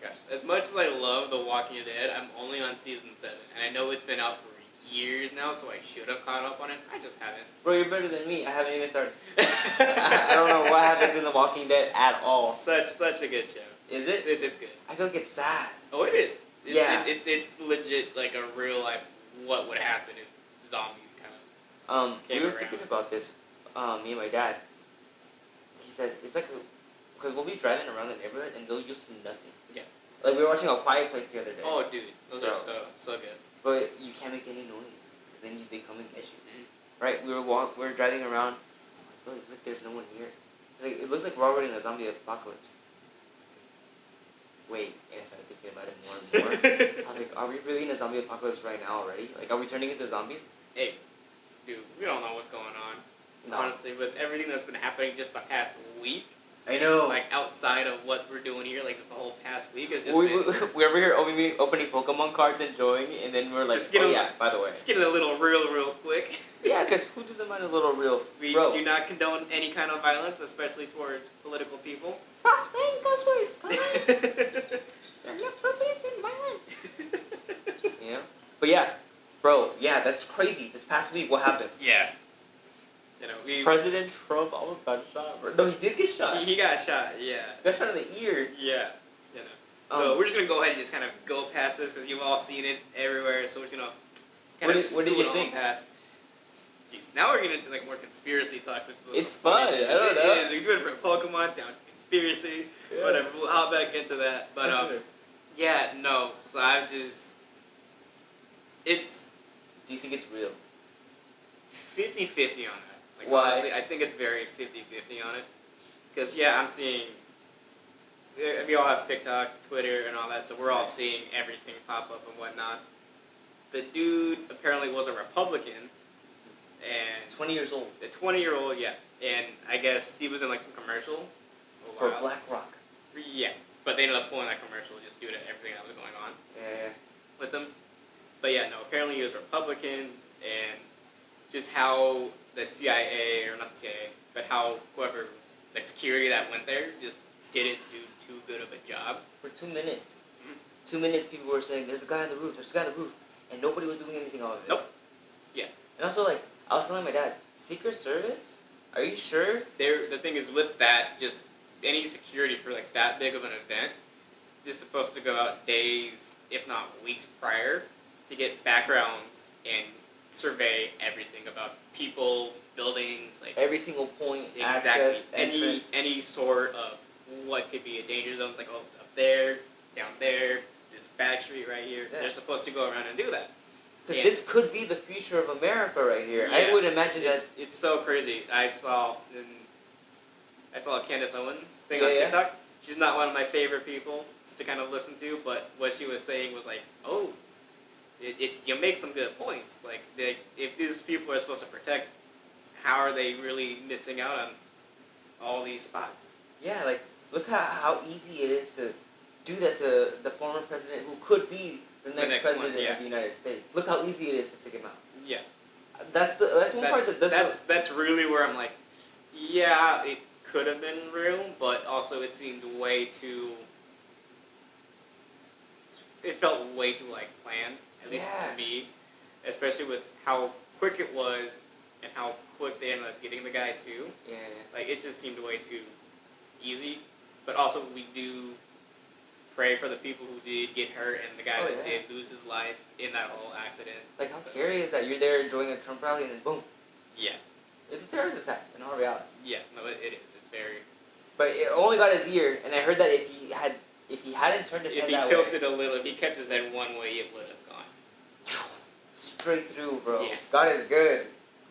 Gosh, as much as I love The Walking Dead, I'm only on season 7, and I know it's been out for years now, so I should have caught up on it. I just haven't. Bro, you're better than me. I haven't even started. I don't know what happens in The Walking Dead at all. Such a good show. Is it? It's good. I feel like it's sad. Oh, it is. It's legit like a real life what would happen if zombies kind of. We were thinking about this. Me and my dad. He said it's like because we'll be driving around the neighborhood and they'll use nothing. Yeah. Like we were watching A Quiet Place the other day. Oh, dude, those are so good. But you can't make any noise because then they come and get you. Mm-hmm. Right? We were driving around. Oh my God, it's like there's no one here. It looks like we're already in a zombie apocalypse. Wait, and I started thinking about it more and more. I was like, are we really in a zombie apocalypse right now already? Like, are we turning into zombies? Hey, dude, we don't know what's going on. No. Honestly, with everything that's been happening just the past week. I know. Like outside of what we're doing here, like just the whole past week has just we're over here opening Pokemon cards, enjoying, and then we're like, by the way. Just getting a little real quick. Yeah, because who doesn't mind a little real? We Bro. do not condone any kind of violence, especially towards political people. Stop saying cuss words, guys. They're inappropriate and violent. You know? But yeah, bro, yeah, that's crazy. This past week, what happened? Yeah. You know, President Trump almost got shot, bro. No, he did get shot. He got shot, yeah. He got shot in the ear. Yeah. You know. So we're just going to go ahead and just kind of go past this because you've all seen it everywhere. So we're just going to kind of what did you think? Past. Jeez, now we're getting into like more conspiracy talks. Which is it's fun. I don't know. It is. We went from Pokemon down to conspiracy. Yeah. Whatever. We'll hop back into that. But yeah, no. So I've just. It's. Do you think it's real? 50-50 on that. Like, why? Honestly, I think it's very 50-50 on it. Because, yeah, I'm seeing... We all have TikTok, Twitter, and all that, so we're all seeing everything pop up and whatnot. The dude apparently was a Republican, and... 20 years old. A 20-year-old, yeah. And I guess he was in, like, some commercial. For BlackRock. Yeah. But they ended up pulling that commercial just due to everything that was going on. Yeah. With him. But, yeah, no, apparently he was Republican, and... just how the CIA, or not the CIA, but how whoever, the security that went there just didn't do too good of a job. For 2 minutes. Mm-hmm. 2 minutes people were saying, there's a guy on the roof, and nobody was doing anything about it. Nope. Yeah. And also, like, I was telling my dad, Secret Service? Are you sure? The thing is with that, just any security for like that big of an event is supposed to go out days, if not weeks prior, to get backgrounds and survey everything about people, buildings, like every single point, exactly. Access, entrance. Any sort of what could be a danger zone, like up there, down there, this back street right here. Yeah. They're supposed to go around and do that. Because this could be the future of America right here. Yeah, I would imagine it's so crazy. I saw a Candace Owens thing on TikTok. Yeah. She's not one of my favorite people to kind of listen to, but what she was saying was like, oh, you make some good points. Like, if these people are supposed to protect, how are they really missing out on all these spots? Yeah, like, look how easy it is to do that to the former president who could be the next president of the United States. Look how easy it is to take him out. Yeah. That's one part that's really where I'm like, yeah, it could have been real, but also it seemed way too. It felt way too like planned, at least to me, especially with how quick it was and how quick they ended up getting the guy too. Yeah. Like it just seemed way too easy, but also we do pray for the people who did get hurt and the guy that did lose his life in that whole accident. Like how scary is that? You're there enjoying a Trump rally and then boom. Yeah. It's a terrorist attack in all reality. Yeah, no, it is. It's very. But it only got his ear, and I heard that if he hadn't turned his head that way, if he tilted a little, if he kept his head one way, it would have gone straight through, bro. Yeah. God is good.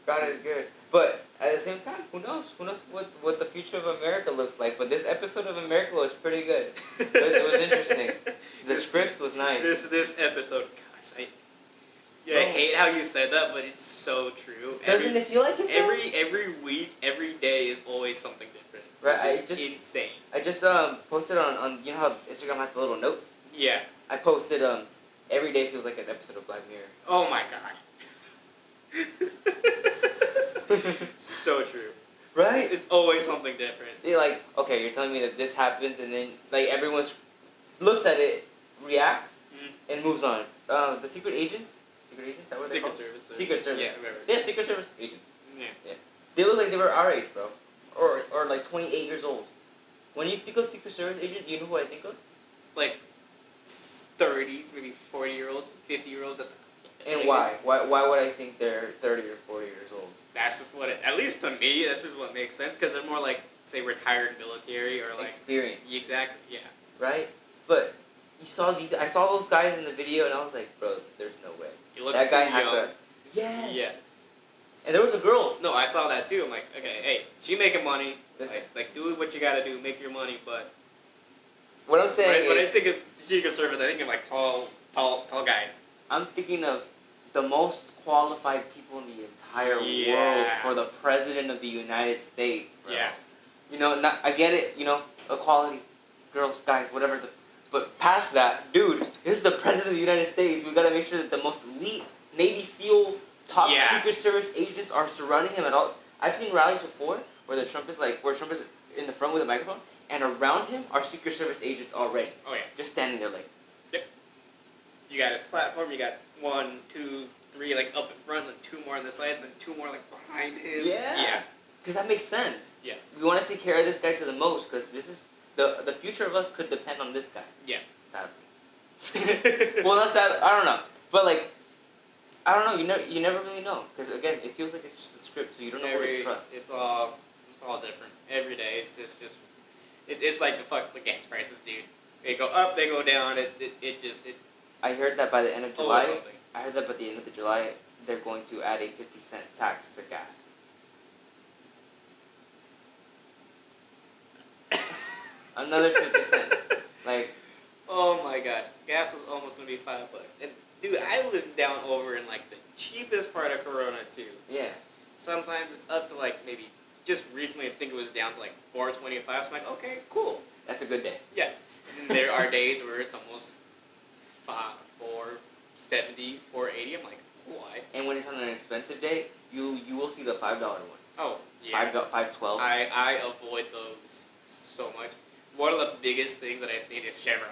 God is good. But at the same time, who knows? Who knows what the future of America looks like? But this episode of America was pretty good. It was interesting. The script was nice. This episode, gosh, I hate how you said that, but it's so true. Doesn't it feel like it? Every week, every day is always something different. Right. Which is insane. I just posted on you know how Instagram has the little notes. Yeah. I posted every day feels like an episode of Black Mirror. Oh my god. So true. Right. It's always something different. They're like, okay, you're telling me that this happens, and then like everyone looks at it, reacts, and moves on. The secret agents. Secret agents. Is that what they're Secret called? Service. Secret Service. Yeah, whatever. Yeah, Secret Service agents. Yeah. They look like they were our age, bro, or like 28 years old. When you think of Secret Service agent, you know who I think of? Like 30s, maybe 40-year-olds, 50-year-olds. And why? Why would I think they're 30 or 40 years old? That's just what at least to me, that's just what makes sense, because they're more like, say, retired military or like... Experience. Exactly, yeah. Right? But I saw those guys in the video, and I was like, bro, there's no way. You look That too guy has young. a... Yes! Yeah. And there was a girl. No, I saw that too. I'm like, okay, hey, she making money. Listen. Like, do what you gotta do, make your money, but... What I'm saying When I is... think of Secret Service, I think of like tall guys. I'm thinking of the most qualified people in the entire world for the president of the United States, bro. Yeah. You know, I get it, you know, equality, girls, guys, whatever. But past that, dude, this is the president of the United States. We gotta make sure that the most elite Navy SEAL, top Secret Service agents are surrounding him at all. I've seen rallies before where Trump is in the front with a microphone, and around him are Secret Service agents already. Oh yeah. Just standing there like. Yep. You got his platform. You got 1, 2, 3 like up in front, then 2 more on the sides, then 2 more like behind him. Yeah. Yeah. Because that makes sense. Yeah. We want to take care of this guy to the most, because this is the future of us could depend on this guy. Yeah. Sadly. Well, not sad. I don't know, but like, I don't know. You never really know, because again, it feels like it's just a script, so you don't know who to trust. It's all different every day. It's just it's like the gas prices, dude. They go up, they go down. I heard that by the end of Always July. something. I heard that by the end of July, they're going to add a 50-cent tax to gas. Another 50 cent. Like. Oh my gosh, gas is almost gonna be $5. And dude, I live down over in like the cheapest part of Corona too. Yeah. Sometimes it's up to like maybe just recently. I think it was down to like $4.25. So I'm like, okay, cool. That's a good day. Yeah. And there are days where it's almost $4.70, $4.80. I'm like, why? And when it's on an expensive day, you will see the $5 ones. Oh yeah. $5.12. I avoid those so much. One of the biggest things that I've seen is Chevron.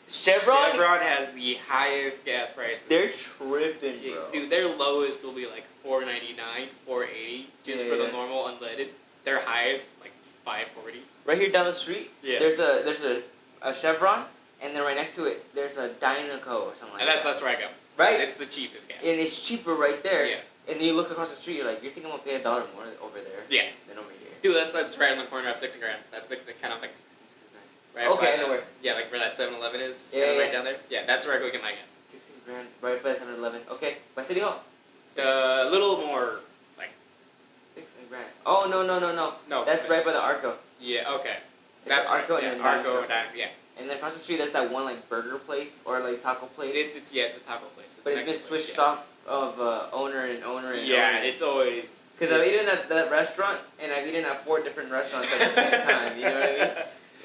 Chevron has the highest gas prices. They're tripping, bro. Dude, their lowest will be like $4.99, $4.80 just for the normal unleaded. Their highest like $5.40. Right here down the street, there's a Chevron, and then right next to it there's a Dynaco or something like that. And that's where I go. Right? It's the cheapest gas. And it's cheaper right there. Yeah. And then you look across the street, you're like, you're thinking I'm gonna pay $1 more over there. Yeah. Than over here. Dude, that's right on the corner of 6 and Grand. That's like kind of like. Right okay, I know where. Yeah, like where that 7-Eleven is. Yeah, kind of right down there. Yeah, that's where I go get my gas. 16 grand, right by 7-Eleven. Okay, by City Hall. A little more, like. 16 grand. Oh no. No. That's right by the Arco. Yeah. Okay. That's Arco right. and then Arco. Dynaco. Yeah. And then across the street, there's that one like burger place or like taco place. It's a taco place. But it's been switched off of owner and owner. It's always. Because I've eaten at that restaurant and I've eaten at 4 different restaurants at the same time. You know what I mean?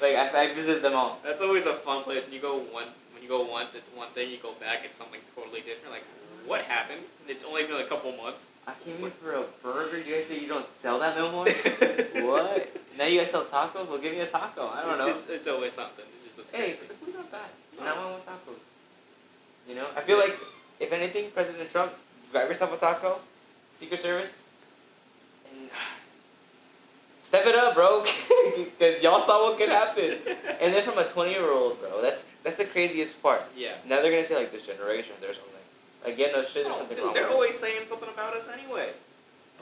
Like I visited them all. That's always a fun place. When you go once, it's one thing. You go back, it's something totally different. Like, what happened? It's only been a couple months. I came here for a burger. You guys say you don't sell that no more? What? Now you guys sell tacos? Well, give me a taco. I don't know. It's always something. It's hey, but the food's not bad. And I want tacos. You know? I feel like, if anything, President Trump, grab yourself a taco, Secret Service, and step it up, bro. Because y'all saw what could happen. And then from a 20-year-old, bro, that's the craziest part. Yeah. Now they're going to say, like, this generation, there's something. Like, yeah, no shit, there's something wrong They're with it. always saying something about us anyway.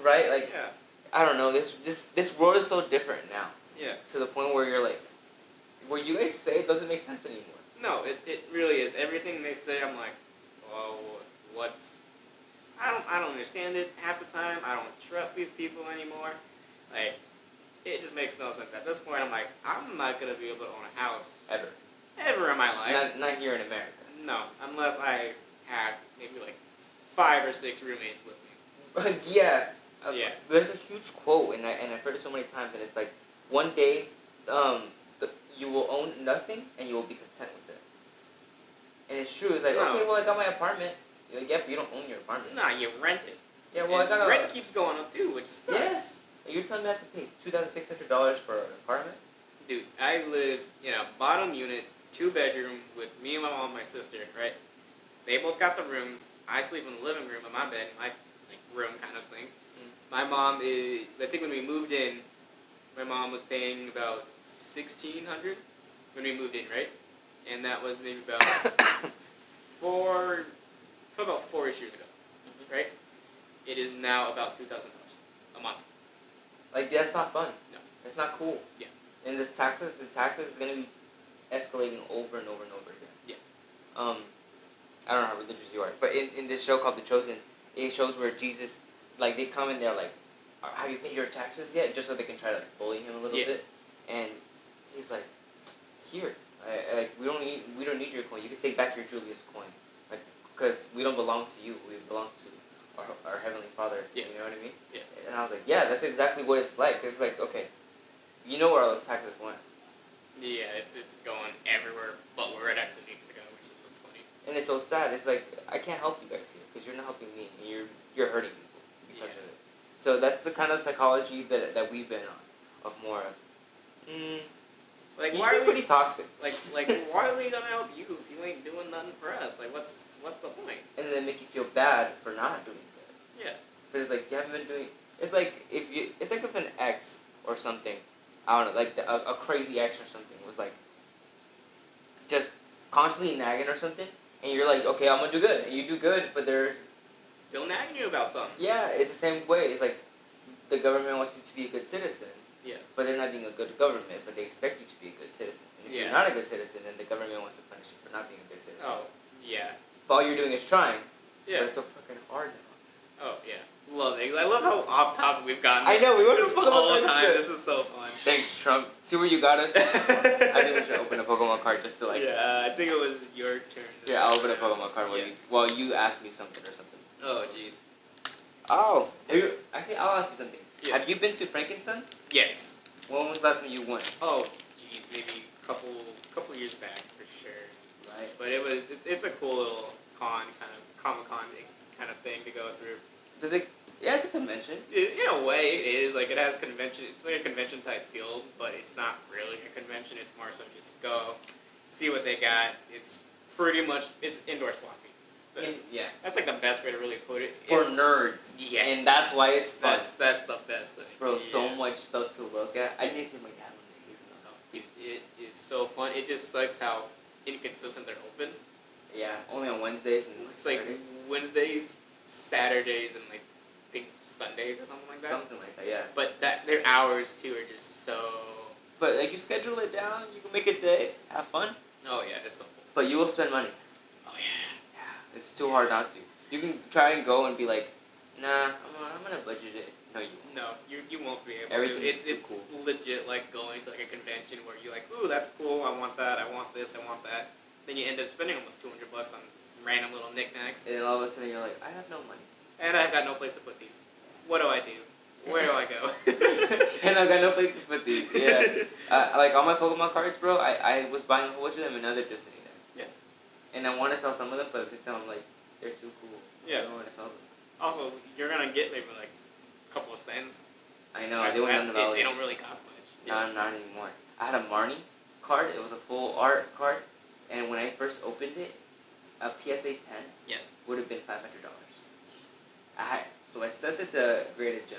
Right? Like, yeah. I don't know. This world is so different now. Yeah. To the point where you're like, what you guys say doesn't make sense anymore. No, it really is. Everything they say, I'm like, well, what's... I don't understand it half the time. I don't trust these people anymore. Like, it just makes no sense. At this point, I'm like, I'm not going to be able to own a house. Ever in my life. Not here in America. No, unless I had maybe like 5 or 6 roommates with me. Yeah. Yeah. There's a huge quote, and I've heard it so many times, and it's like, one day, you will own nothing and you will be content with it. And it's true. It's like, No. okay, well, I got my apartment. You're like, yeah, but you don't own your apartment. Nah, you rent it. Yeah, well, and I got rent keeps going up too, which sucks. Yes. You're telling me I have to pay $2,600 for an apartment? Dude, I live in a bottom unit, 2-bedroom with me and my mom and my sister, right? They both got the rooms. I sleep in the living room in my bed, my room kind of thing. My mom is, I think when we moved in, my mom was paying about $1,600 when we moved in, right? And that was maybe about about 4-ish years ago, right? It is now about $2,000 a month. Like, that's not fun. No. That's not cool. Yeah. And the taxes is going to be escalating over and over and over again. Yeah. I don't know how religious you are, but in this show called The Chosen, it shows where Jesus, like, they come and they're like, have you paid your taxes yet? Just so they can try to like, bully him a little bit. And he's like, here, we don't need your coin. You can take back your Julius coin, like, because we don't belong to you. We belong to our Heavenly Father. Yeah. You know what I mean? Yeah. And I was like, yeah, that's exactly what it's like. It's like, okay, you know where all those taxes went. Yeah, it's going everywhere but where it actually needs to go, which is what's funny. And it's so sad. It's like, I can't help you guys here because you're not helping me, and you're hurting people because of it. So that's the kind of psychology that we've been on, of more of. Like, You why seem are pretty we toxic. like why are we gonna help you if you ain't doing nothing for us? Like, what's the point? And then make you feel bad for not doing good. Yeah. But it's like you haven't been doing. It's like it's like if an ex or something, I don't know, like a crazy ex or something was like just constantly nagging or something, and you're like, okay, I'm gonna do good, and you do good, but there's Still nagging you about something. yeah, it's the same way. It's like the government wants you to be a good citizen, Yeah. but they're not being a good government, but they expect you to be a good citizen. And if you're not a good citizen, then the government wants to punish you for not being a good citizen. Oh, yeah. But all you're doing is trying. Yeah. But it's so fucking hard now. Oh, yeah. Love it. I love how off topic we've gotten. I know, we went to this Pokemon whole cards time. instead. This is so fun. Thanks, Trump. See where you got us? I think we should open a Pokemon card just to like. Yeah, I think it was your turn. Yeah, I'll open a Pokemon card Yeah. while you ask me something or something. Oh, jeez. Oh, actually, I'll ask you something. Yeah. Have you been to Frankincense? Yes. When was the last time you went? Oh, jeez, maybe a couple years back for sure. Right. But it's a cool little Comic-Con kind of thing to go through. Does it? Yeah, it's a convention. In a way, it is. Like, it has convention. It's like a convention type field, but it's not really a convention. It's more so just go, see what they got. It's pretty much indoor swapping. Yeah. That's like the best way to really put it. For nerds. Yes. And that's why it's fun. That's the best thing. Bro, so Yeah. much stuff to look at. I need to take my dad one day. Dude, it is so fun. It just sucks how inconsistent they're open. Yeah, only on Wednesdays and It's like Saturdays. Wednesdays, Saturdays, and like I think Sundays or something like that. Something like that, yeah. But their hours too are just so. But like you schedule it down, you can make a day, have fun, Oh yeah, it's so cool. but you will spend money. Oh yeah. Yeah, it's too hard not to. You can try and go and be like, nah, I'm gonna budget it. No, you won't. No, you won't be able Everything's to. It's too cool. legit like going to like a convention where you're like, ooh, that's cool. I want that. I want this. I want that. Then you end up spending almost $200 on random little knickknacks. And then all of a sudden you're like, I have no money. And I've got no place to put these. What do I do? Where do I go? And I've got no place to put these. Yeah. Like all my Pokemon cards, bro, I was buying a whole bunch of them and now they're just sitting there. Yeah. And I want to sell some of them, but at the same time I'm like, they're too cool. Yeah. I don't want to sell them. Also, you're gonna get maybe like a couple of cents. I know. They went down the valley. They don't really cost much. Not anymore. I had a Marnie card. It was a full art card. And when I first opened it, a PSA 10 would have been $500. So I sent it to Graded Gem,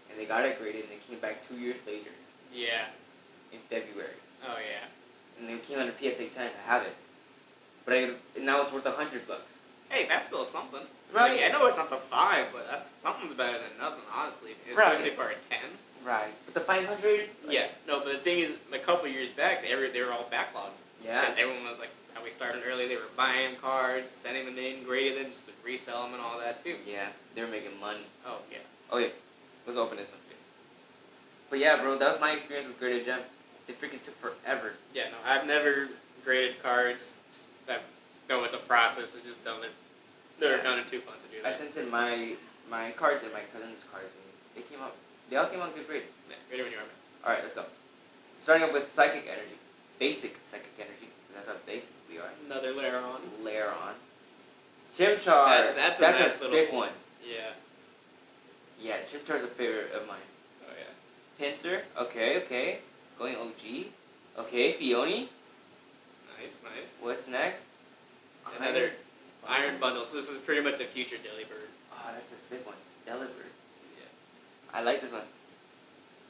and they got it graded, and it came back 2 years later Yeah. in February. Oh yeah. And it came under PSA 10. I have it, but now it's worth $100. Hey, that's still something. Right. Like, I know it's not the 5, but something's better than nothing, honestly. Especially for a 10. Right. But the 500. Yeah. No, but the thing is, a couple years back, they were all backlogged. Yeah. And everyone was like, how we started early, they were buying cards, sending them in, grading them, just to resell them and all that too. Yeah. They were making money. Oh yeah. Okay. Let's open this one. But yeah, bro, that was my experience with Graded Gem. They freaking took forever. Yeah. No, I've never graded cards. I know it's a process. I just done it. Never found it too fun to do I that. sent in my cards and my cousin's cards, and they all came out good grades. Yeah, ready when you are, man. All right, let's go. Starting up with psychic energy, basic psychic energy. That's how basic we are. Another layer on. Layer on. Chimchar. That's a That's nice a little sick one. Yeah. Yeah, Chimchar's a favorite of mine. Oh yeah. Pinsir. Okay. Going OG. Okay, Fione. Nice. What's next? Another iron bundle. So this is pretty much a future Delibird. Oh, that's a sick one. Delibird. Yeah. I like this one.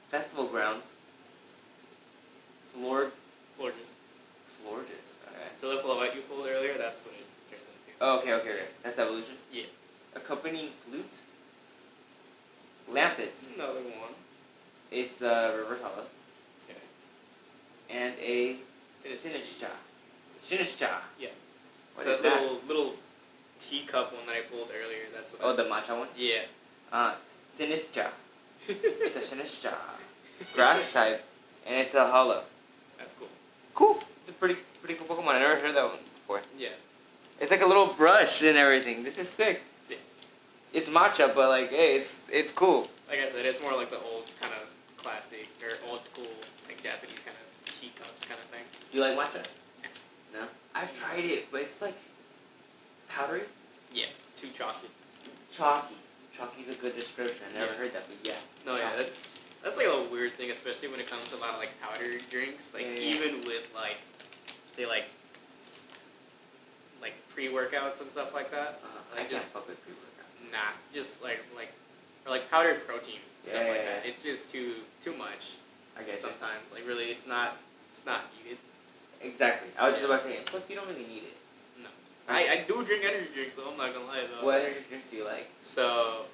Festival Grounds. Florges. Okay. So the Flowite you pulled earlier, that's what it turns into. Oh, okay. That's the evolution? Yeah. Accompanying flute. Lampets. Another one. It's reverse hollow. Okay. And a Sinistcha. Sinistcha. Yeah. What so is that that? little teacup one that I pulled earlier, that's what Oh, the matcha one? Yeah. Sinistcha. It's a Sinistcha. Grass type. And it's a hollow. That's cool. Cool. It's a pretty cool Pokemon. I never heard that one before. Yeah. It's like a little brush and everything. This is sick. Yeah. It's matcha, but like, hey, it's cool. Like I said, it's more like the old kind of classic or old school, like Japanese kind of teacups kind of thing. Do you like matcha? No. I've tried it, but it's like it's powdery. Yeah. Too chalky. Chalky. Chalky's a good description. I never Yeah. heard that, but yeah. No, yeah, chalky. that's like a weird thing, especially when it comes to a lot of like powdered drinks. Like Yeah. even with like, say like pre-workouts and stuff like that. I Like can't just fuck with pre-workout. nah, just like or like powdered protein stuff like Yeah. that. It's just too much I guess sometimes. Like really, it's not needed. Exactly. I was just about to say. Plus, you don't really need it. No, I do drink energy drinks, so I'm not gonna lie though. What energy drinks do you like? So,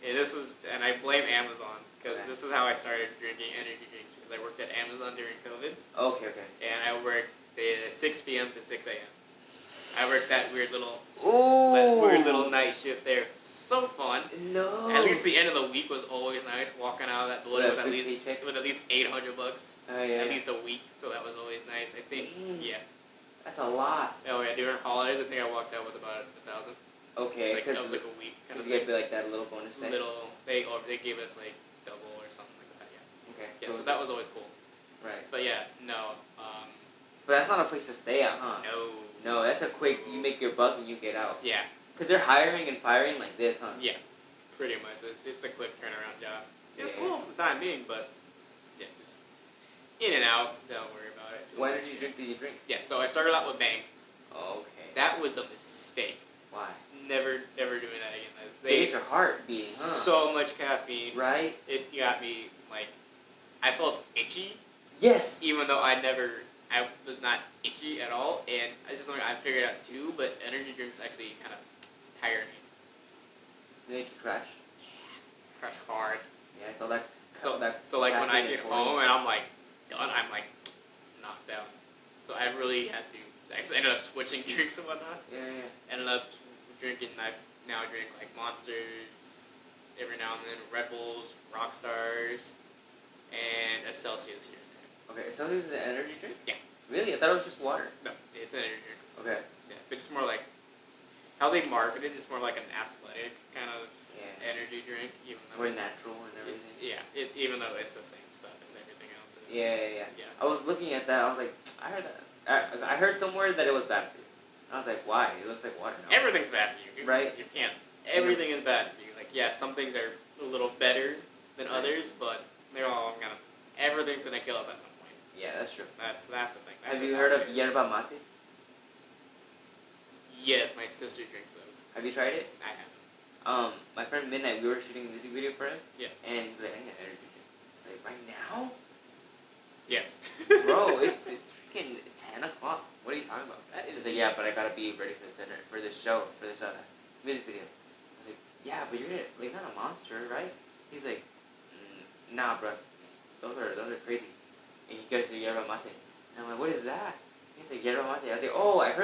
and I blame Amazon because Okay. this is how I started drinking energy drinks because I worked at Amazon during COVID Okay. and I worked 6 p.m. to 6 a.m. I worked that weird little night shift there. So fun. No. At least the end of the week was always nice. Walking out of that building with at least $800 Oh yeah. at least a week, so that was always nice. I think. Dang. Yeah. That's a lot. Oh yeah. During holidays, I think I walked out with about 1,000. Okay, Like because a week kind of you get like that little bonus pay. They gave us like double or something like that. Yeah. Okay. Yeah. So that was always cool. Right. But yeah, no. But that's not a place to stay at, huh? No, that's a quick. You make your buck and you get out. Yeah. Cause they're hiring and firing like this, huh? Yeah. Pretty much. It's a quick turnaround job. It's Yeah. cool for the time being, but yeah, just in and out. Don't worry about it. too What much. energy drink did you drink? Yeah. So I started out with bangs. Okay. That was a mistake. Why? Never doing that again. They get your heart beating, huh? So much caffeine. Right? It got me like I felt itchy, Yes. even though I was not itchy at all, and it's just something I figured out too. But energy drinks actually kind of tire me. They make you crash. Crush hard. Yeah, it's all that. So like when I caffeine get and home and I'm like done, I'm like knocked out. So I really had to. I just ended up switching drinks and whatnot. Yeah. Ended up drinking. I now drink like Monsters every now and then, Red Bulls, Rock Stars, and a Celsius here and there. Okay, so this is an energy drink? Yeah. Really? I thought it was just water. No, it's an energy drink. Okay. Yeah, but it's more like how they market it. It's more like an athletic kind of Yeah. energy drink, even though More natural and everything. even though it's the same stuff as everything else is. Yeah. Yeah. I was looking at that. I was like, I heard that. I heard somewhere that it was bad for you. I was like, why? It looks like water. No. Everything's bad for you. Right. You can't. Everything is bad for you. Like some things are a little better than Right. others, but they're all gonna. Everything's gonna kill us at some point. Yeah, that's true. That's the thing. That's Have you just heard how of it is. yerba mate? Yes, my sister drinks those. Have you tried it? I haven't. My friend Midnight, we were shooting a music video for him. Yeah. And he was like, I need an energy drink. It's like, right now? Yes. Bro, it's freaking 10 o'clock. What are you talking about? That is He's like, yeah, but I gotta be ready for this show, for this music video. I was like, yeah, but you're like not a monster, right? He's like, nah, bro. Those are crazy. And he goes to yerba mate. And I'm like, what is that? He's like, yerba mate. I was like, oh, I've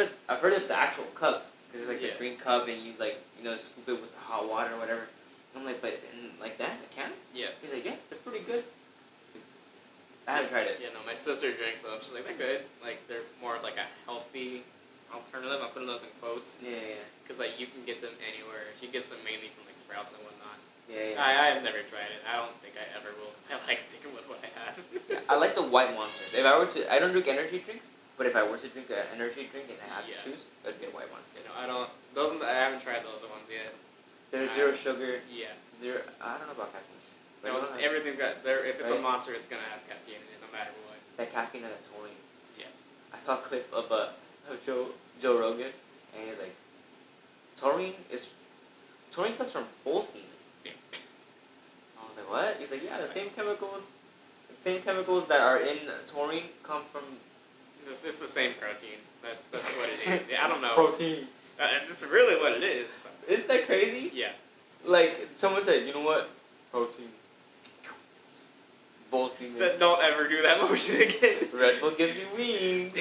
heard of the actual cup. Because it's like the green cup and you like, scoop it with the hot water or whatever. And I'm like, but like that, a can? Yeah. He's like, yeah, they're pretty good. I haven't tried it. Yeah, no, my sister drinks them. She's like, they're good. Like they're more of like a healthy alternative. I'm putting those in quotes. Yeah. Because like you can get them anywhere. She gets them mainly from like Sprouts and whatnot. Yeah. I have never tried it. I don't think I ever will because I like sticking with what I have. I like the white monsters. If I were to, I don't drink energy drinks, but if I were to drink an energy drink and I had to choose, it'd be a white monster. You know, I don't. Those ones, I haven't tried those ones yet. There's zero sugar. Yeah. Zero. I don't know about caffeine. No, everything's got there. If it's a monster, it's gonna have caffeine in it, no matter what. That caffeine and that taurine. Yeah. I saw a clip of Joe Rogan, and he's like, taurine comes from bull semen. I was like, what? He's like, yeah, the same chemicals that are in taurine come from. It's the same protein. That's what it is. Yeah, I don't know. Protein. It's really what it is. Isn't that crazy? Yeah. Like someone said, you know what? Protein. Bull semen. Don't ever do that motion again. Red Bull gives you wings.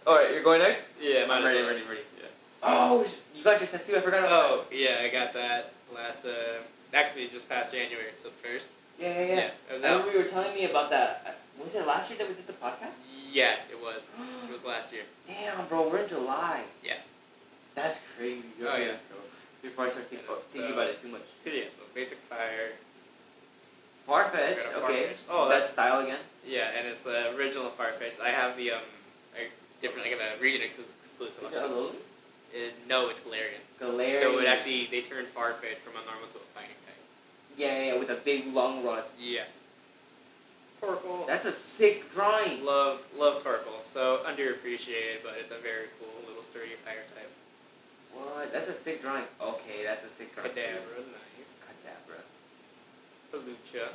Alright, you're going next? Yeah, I'm ready. Yeah. Oh, you got your tattoo? I forgot about that. Yeah, I got that last, actually just past January, so the 1st. Yeah. It was I out. remember you were telling me about that. Was it last year that we did the podcast? Yeah, it was. It was last year. Damn, bro, we're in July. Yeah. That's crazy. Oh, Okay, yeah. let's go. Before I start thinking about it too much. Yeah, so Basic Fire. Farfetch, Got a okay. Farfetch. Oh, that style again? Yeah, and it's the original Farfetch. I have the, different, like a region exclusive. Is it a Logan? No, it's Galarian. Galarian. So it actually, they turned Farfetch from a normal to a fighting type. Yeah, with a big long rod. Yeah. Torkoal. That's a sick drawing. Love Torkoal. So underappreciated, but it's a very cool little sturdy fire type. What? That's a sick drawing. Okay, that's a sick drawing. Kadabra, nice. Kadabra. Palucha.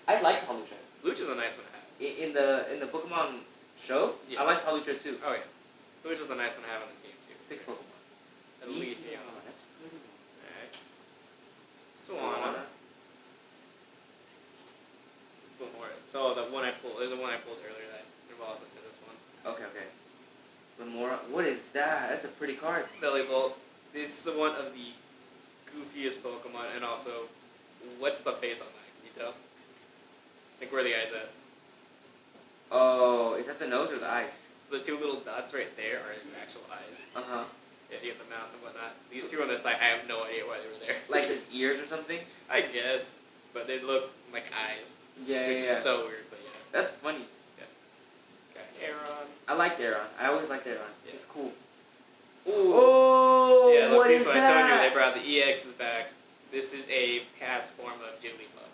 I like Hawlucha. Lucha's a nice one to have. In the Pokemon show, Yeah. I like Hawlucha too. Oh yeah. Lucha's a nice one to have on the team too. Sick Pokemon. Leafeon. That's pretty cool. Alright. Swana. One more. So the one I pulled, there's a one I pulled earlier that evolved into this one. Okay. Lamora. What is that? That's a pretty card. Bellybolt. This is one of the goofiest Pokemon, and also, what's the face on that? Can you tell? Like where are the eyes at? Oh, is that the nose or the eyes? So the two little dots right there are its actual eyes. Uh-huh. Yeah, you get the mouth and whatnot. These two on this side, I have no idea why they were there. Like his ears or something? I guess, but they look like eyes. Yeah, Which is so weird, but yeah. That's funny. Got Aeron. I like Aeron. I always liked Aeron. Yeah. It's cool. Ooh. Oh, Yeah, look, what see, is so that? I told you they brought the EXs back. This is a past form of Jigglypuff.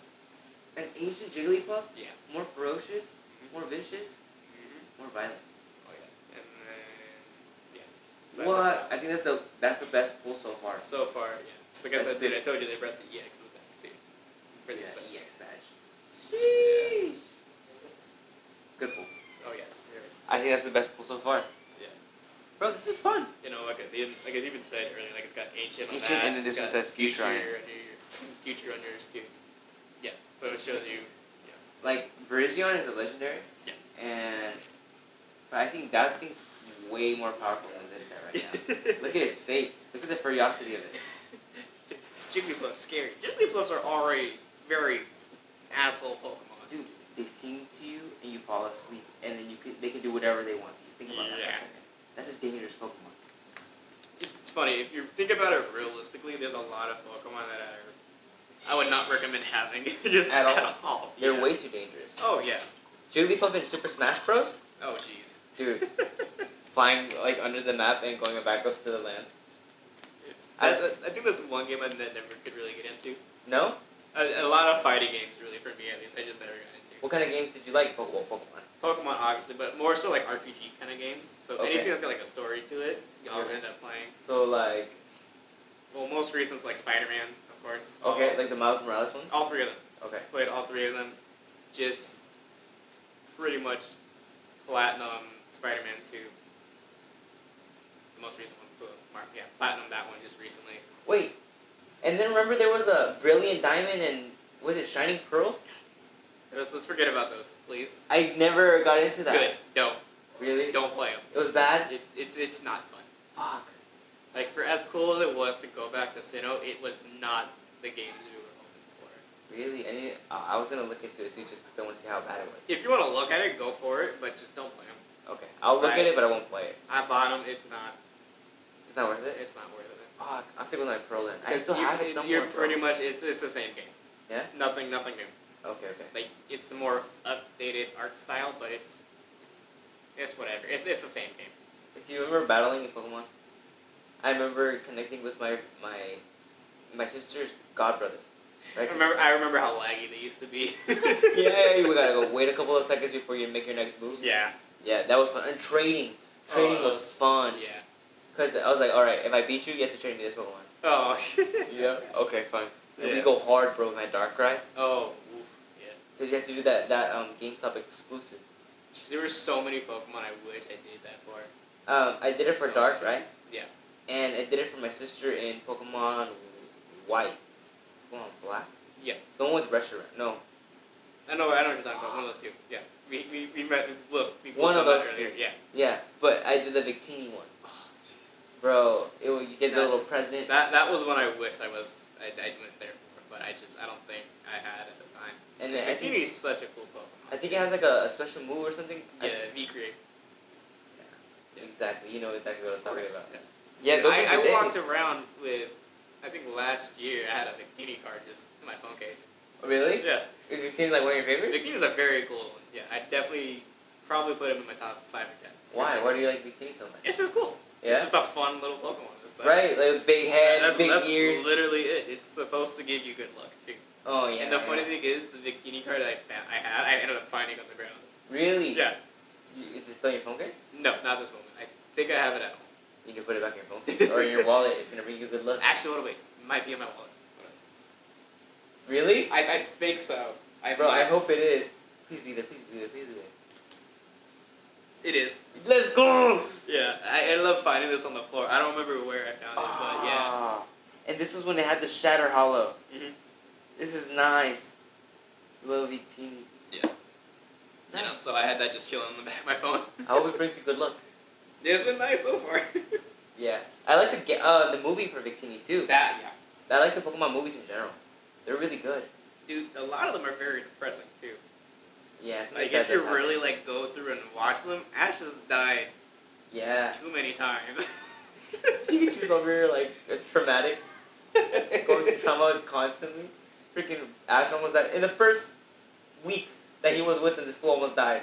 An ancient Jigglypuff? Yeah. More ferocious? Mhm. More vicious? Mm-hmm. More violent? Oh yeah. And then, yeah. So that's What? it. I think that's the best pull so far. So far, yeah. So like I That's said, it. I told you they brought the EXs back too. For these sets. EX badge. Sheesh. Good pull. Oh yes. I think that's the best pull so far. Yeah. Bro, this is fun. You know, like I even said earlier, like it's got ancient on Ancient, that. and then this it's one got says future on it. Future on yours too. Yeah. So it shows you. Yeah. Like, Virizion is a legendary. Yeah. But I think that thing's way more powerful than this guy right now. Look at his face. Look at the ferocity of it. Jigglypuff's scary. Jigglypuffs are already very asshole Pokemon. Dude, they sing to you and you fall asleep, and then they can do whatever they want to you. Think about that for Yeah. a second. That's a dangerous Pokemon. It's funny, if you think about it realistically, there's a lot of Pokemon that I would not recommend having. Just At at all. all. They're Yeah. way too dangerous. Oh, yeah. Jigglypuff in Super Smash Bros? Oh, jeez. Dude, flying like under the map and going back up to the land. I think that's one game I never could really get into. No? A lot of fighting games, really, for me at least, I just never got into. What kind of games did you like? Pokemon. Pokemon, obviously, but more so like RPG kind of games. So Okay. anything that's got like a story to it, I'll Okay. end up playing. So like, Well, most recent is like Spider-Man, of course. okay, like the Miles Morales one? All three of them. Okay. Played all three of them. Just pretty much platinum Spider-Man 2. The most recent one, so platinum that one just recently. Wait, and then remember there was a Brilliant Diamond and, was it Shining Pearl? Let's forget about those, please. I never got into that. Good. Don't. Really? Don't play them. It was bad? It's not fun. Fuck. Like, for as cool as it was to go back to Sinnoh, it was not the games we were hoping for. Really? I was gonna look into it too just because I want to see how bad it was. If you want to look at it, go for it, but just don't play them. Okay, I'll look at it, but I won't play it. I bought them. It's not worth it. It's not worth it. Fuck, I'll stick with my Pro then. I Because still have it somewhere. You're pretty much it's the same game. Yeah. Nothing new. Okay. Like it's the more updated art style, but it's whatever. It's the same game. Do you remember battling in Pokemon? I remember connecting with my sister's godbrother. Right? I remember how laggy they used to be. Yeah, you gotta go wait a couple of seconds before you make your next move. Yeah. Yeah, that was fun. And trading was fun. Yeah. Cause I was like, all right, if I beat you, you have to trade me this Pokemon. Oh. Yeah. Okay, fine. And Yeah. we go hard, bro, with my Darkrai. Oh. Oof. Yeah. Cause you have to do that GameStop exclusive. There were so many Pokemon I wish I did that for. I did it for So Dark, many. right? Yeah. And I did it for my sister in Pokemon White. Pokemon Black? Yeah. The one with restaurant. No. I know what you're talking about. One of those two. Yeah. We met. We One of them those earlier. two. Yeah. Yeah, but I did the Victini one. Oh, jeez. Bro, you get the little present. That was one I wish I went there for, but I don't think I had at the time. And Victini is such a cool Pokemon. I think it has like a special move or something. Yeah, V-Create. Yeah. Exactly. You know exactly what I'm talking about. Yeah. Yeah, those I are the walked days. around with, I think last year I had a Victini card just in my phone case. Really? Yeah. Is Victini like one of your favorites? Victini's a very cool one. Yeah, I definitely probably put him in my top 5 or 10. Why? Why do you like Victini so much? It's just cool. Yeah? It's a fun little Pokemon. Right, like big head, that's big ears. literally it. It's supposed to give you good luck too. Oh yeah. And the funny thing is, the Victini card I ended up finding on the ground. Really? Yeah. Is it still in your phone case? No, not this moment. I think I have it at home. You need to put it back in your phone case or in your wallet. It's gonna bring you good luck. Actually, wait. It might be in my wallet. Really? I think so. Bro, I hope it is. Please be there. Please be there. Please be there. It is. Let's go. Yeah, I ended up finding this on the floor. I don't remember where I found it, but yeah. Ah. And this was when it had the Shatter Hollow. Mhm. This is nice. Little Victini. Yeah. I know. So I had that just chilling on the back of my phone. I hope it brings you good luck. It's been nice so far. Yeah. I like the movie for Victini too. Yeah. I like the Pokemon movies in general. They're really good. Dude, a lot of them are very depressing too. Yeah. Like if you really like go through and watch them, Ash has died Yeah. too many times. Pikachu's over here like traumatic. Going through trauma constantly. Freaking Ash almost died. In the first week that he was with in the school, almost died.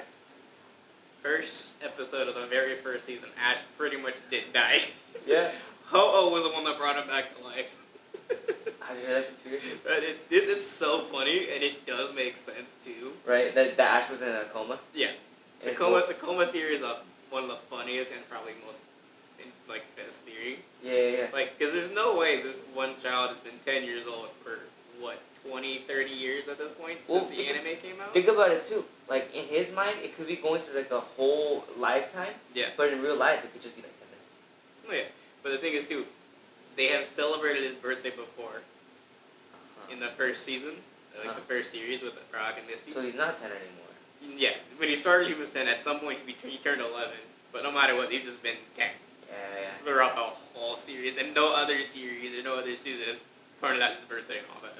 First episode of the very first season, Ash pretty much did die. Yeah. Ho-Oh was the one that brought him back to life. Have you heard that conspiracy? But it's so funny, and it does make sense too. Right? That Ash was in a coma? Yeah. And The coma theory is one of the funniest and probably most best theory. Yeah. Like, because there's no way this one child has been 10 years old for, 20, 30 years at this point since the anime came out? Think about it too. Like, in his mind, it could be going through like a whole lifetime. Yeah. But in real life, it could just be like 10 minutes. Oh, yeah. But the thing is, too, they have celebrated his birthday before in the first season, the first series with Brock and Misty. So he's not 10 anymore. Yeah. When he started, he was 10. At some point, he turned 11. But no matter what, he's just been 10 Yeah. throughout the whole series. And no other series or no other season has pointed out his birthday and all that.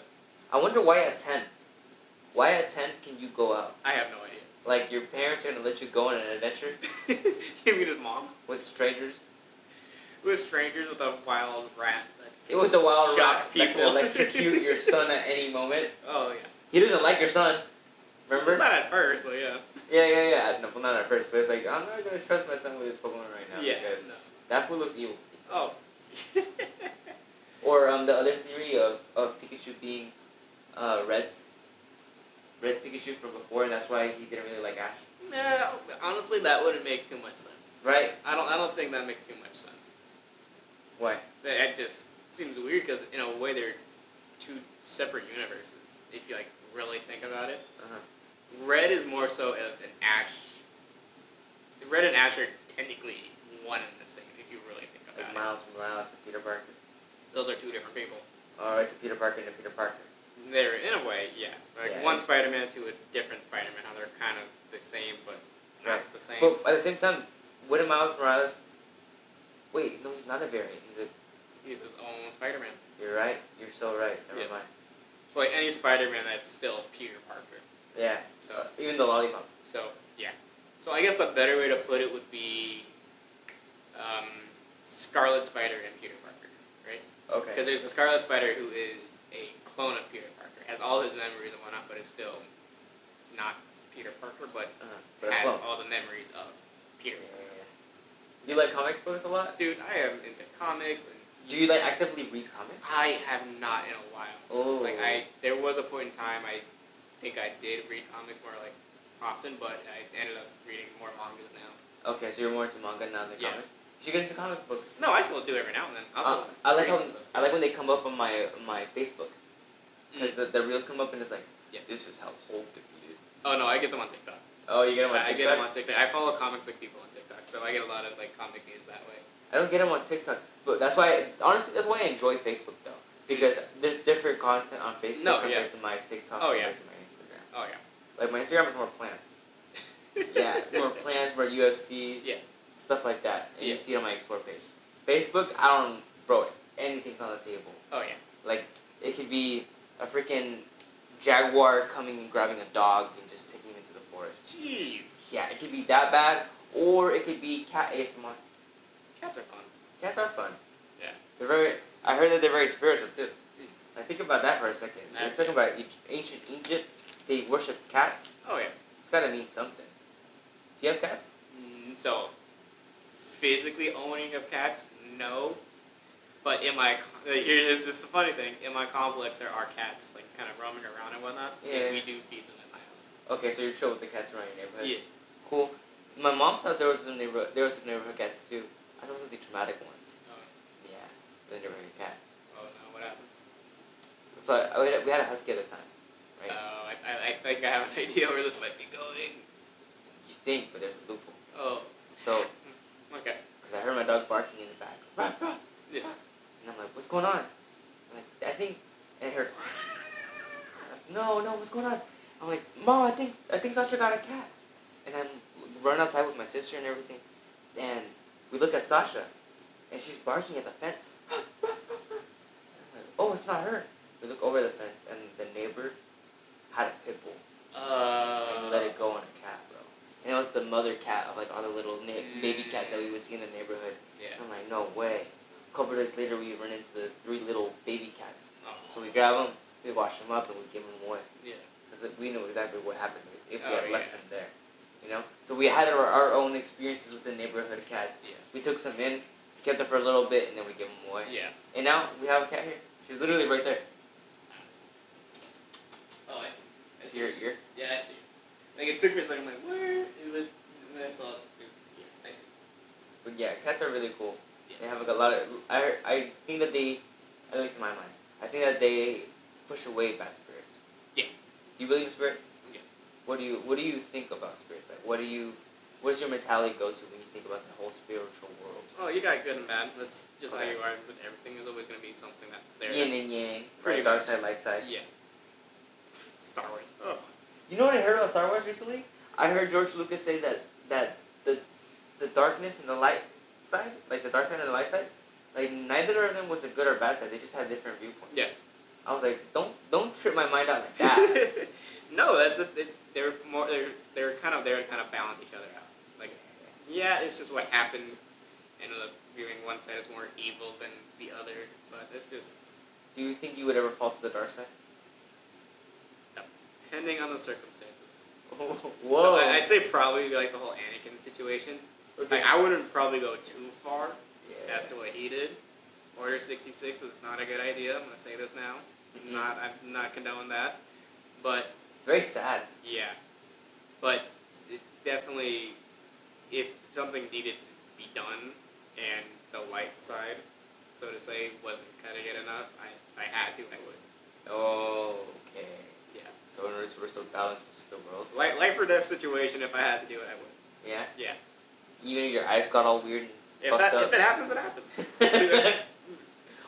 I wonder why at 10. Why at 10 can you go out? I have no idea. Like, your parents are going to let you go on an adventure You mean his mom? with strangers? With strangers with a wild rat that With the wild shock rat that people. can electrocute your son at any moment. Oh, yeah. He doesn't like your son. Remember? Not at first, but yeah. Yeah. No, well, not at first, but it's like, I'm not going to trust my son with his Pokemon right now. Yeah, Because no. that fool looks evil. Oh. Or the other theory of Pikachu being Red's Pikachu from before, and that's why he didn't really like Ash. Nah, honestly, that wouldn't make too much sense. Right? I don't think that makes too much sense. Why? It just seems weird because in a way they're two separate universes. If you really think about it, Red is more so an Ash. Red and Ash are technically one and the same if you really think about Like it. Miles Morales and Peter Parker. Those are two different people. Or it's a Peter Parker and a Peter Parker. They're in a way, yeah. Yeah. One Spider-Man to a different Spider-Man. How they're kind of the same, but not Right. the same. But at the same time, wouldn't Miles Morales? Wait, no, he's not a variant. He's his own Spider-Man. You're right. You're so right. Never Yeah. mind. So any Spider-Man, that's still Peter Parker. Yeah. So Even the lollipop. yeah. So I guess the better way to put it would be Scarlet Spider and Peter Parker, right? Okay. Because there's a Scarlet Spider who is a clone of Peter Parker, has all his memories and whatnot, but is still not Peter Parker, but has all the memories of Peter Parker. Yeah. You like comic books a lot? Dude, I am into comics. Do you like actively read comics? I have not in a while. Oh. Like there was a point in time I think I did read comics more like often, but I ended up reading more mangas now. Okay, so you're more into manga now than comics. You should get into comic books. No, I still do every now and then. I like when they come up on my Facebook, because the reels come up and it's like, this is how Hulk defeated. Oh no, I get them on TikTok. Oh, you get them on TikTok? I get them on TikTok. I follow comic book people on TikTok, so I get a lot of like comic news that way. I don't get them on TikTok, but that's why that's why I enjoy Facebook though, because there's different content on Facebook compared to my TikTok compared to my Instagram. Oh yeah. Like my Instagram is more plants. More plants, more UFC. Stuff like that, and you see it on my explore page. Facebook, anything's on the table. Oh yeah. Like it could be a freaking jaguar coming and grabbing a dog and just taking him into the forest. Jeez. Yeah, it could be that bad, or it could be cat ASMR. Cats are fun. Cats are fun. Yeah. I heard that they're very spiritual too. Like think about that for a second. You're talking about ancient Egypt. They worship cats. Oh yeah. It's gotta mean something. Do you have cats? So, physically owning of cats, no. But here's the funny thing. In my complex, there are cats like kind of roaming around and whatnot. Yeah. And we do feed them at my house. Okay, so you're chill with the cats around your neighborhood. Yeah. Cool. My mom thought there was some neighborhood cats too. I thought those were the traumatic ones. Oh. Yeah, the neighborhood cat. Oh no, what happened? So we had a husky at the time, right? Oh, I think I have an idea where this might be going. You think, but there's a loophole. Oh. So. Okay. Because I heard my dog barking in the back. Rah, rah, yeah. And I'm like, what's going on? I'm like, I think, and I heard. I said, no, what's going on? I'm like, Mom, I think Sasha got a cat. And I'm running outside with my sister and everything, and we look at Sasha, and she's barking at the fence. And I'm like, oh, it's not her. We look over the fence, and the neighbor had a pit bull. And let it go on a cat, bro. And it was the mother cat of like all the little baby cats that we would see in the neighborhood. Yeah. I'm like, no way. A couple days later, we run into the 3 little baby cats. Oh. So we grab them, we wash them up, and we give them away. Yeah. Because we knew exactly what happened if we Oh, had left them there. You know? So we had our own experiences with the neighborhood cats. Yeah. We took some in, kept them for a little bit, and then we gave them away. Yeah. And now we have a cat here. She's literally right there. Oh, I see. I see Your ear? Yeah, I see. Like it took me a second. I'm like, where is it? And then I saw it. Yeah, I see. But yeah, cats are really cool. Yeah. They have like a lot of. I think that they, at least in my mind, I think that they push away bad spirits. Yeah. Do you believe in spirits? Yeah. What do you think about spirits? Like, what's your mentality go to when you think about the whole spiritual world? Oh, you got good and bad. That's just Okay. how you are with everything. There's always going to be something that's there. Yin and yang, Pretty right? Dark much. side, light side. Yeah. Star Wars. Oh. You know what I heard about Star Wars recently? I heard George Lucas say that the darkness and the light side, like the dark side and the light side, like neither of them was a good or bad side. They just had different viewpoints. Yeah. I was like, don't trip my mind out like that. No, that's it. They're more. They're kind of there to kind of balance each other out. Like, yeah, it's just what happened. Ended up viewing one side as more evil than the other, but it's just. Do you think you would ever fall to the dark side? Depending on the circumstances. Whoa. So I'd say probably like the whole Anakin situation. Okay. Like I wouldn't probably go too far Yeah. as to what he did. Order 66 is not a good idea. I'm gonna say this now. Mhm. I'm not condoning that. But Very sad. yeah. But it definitely, if something needed to be done and the light side, so to say, wasn't cutting it enough, if I had to, I would. Oh, okay. Yeah. So in order to restore balance to the world. Life or death situation, if I had to do it, I would. Yeah. Yeah. Even if your eyes got all weird and If fucked up. it happens, it happens.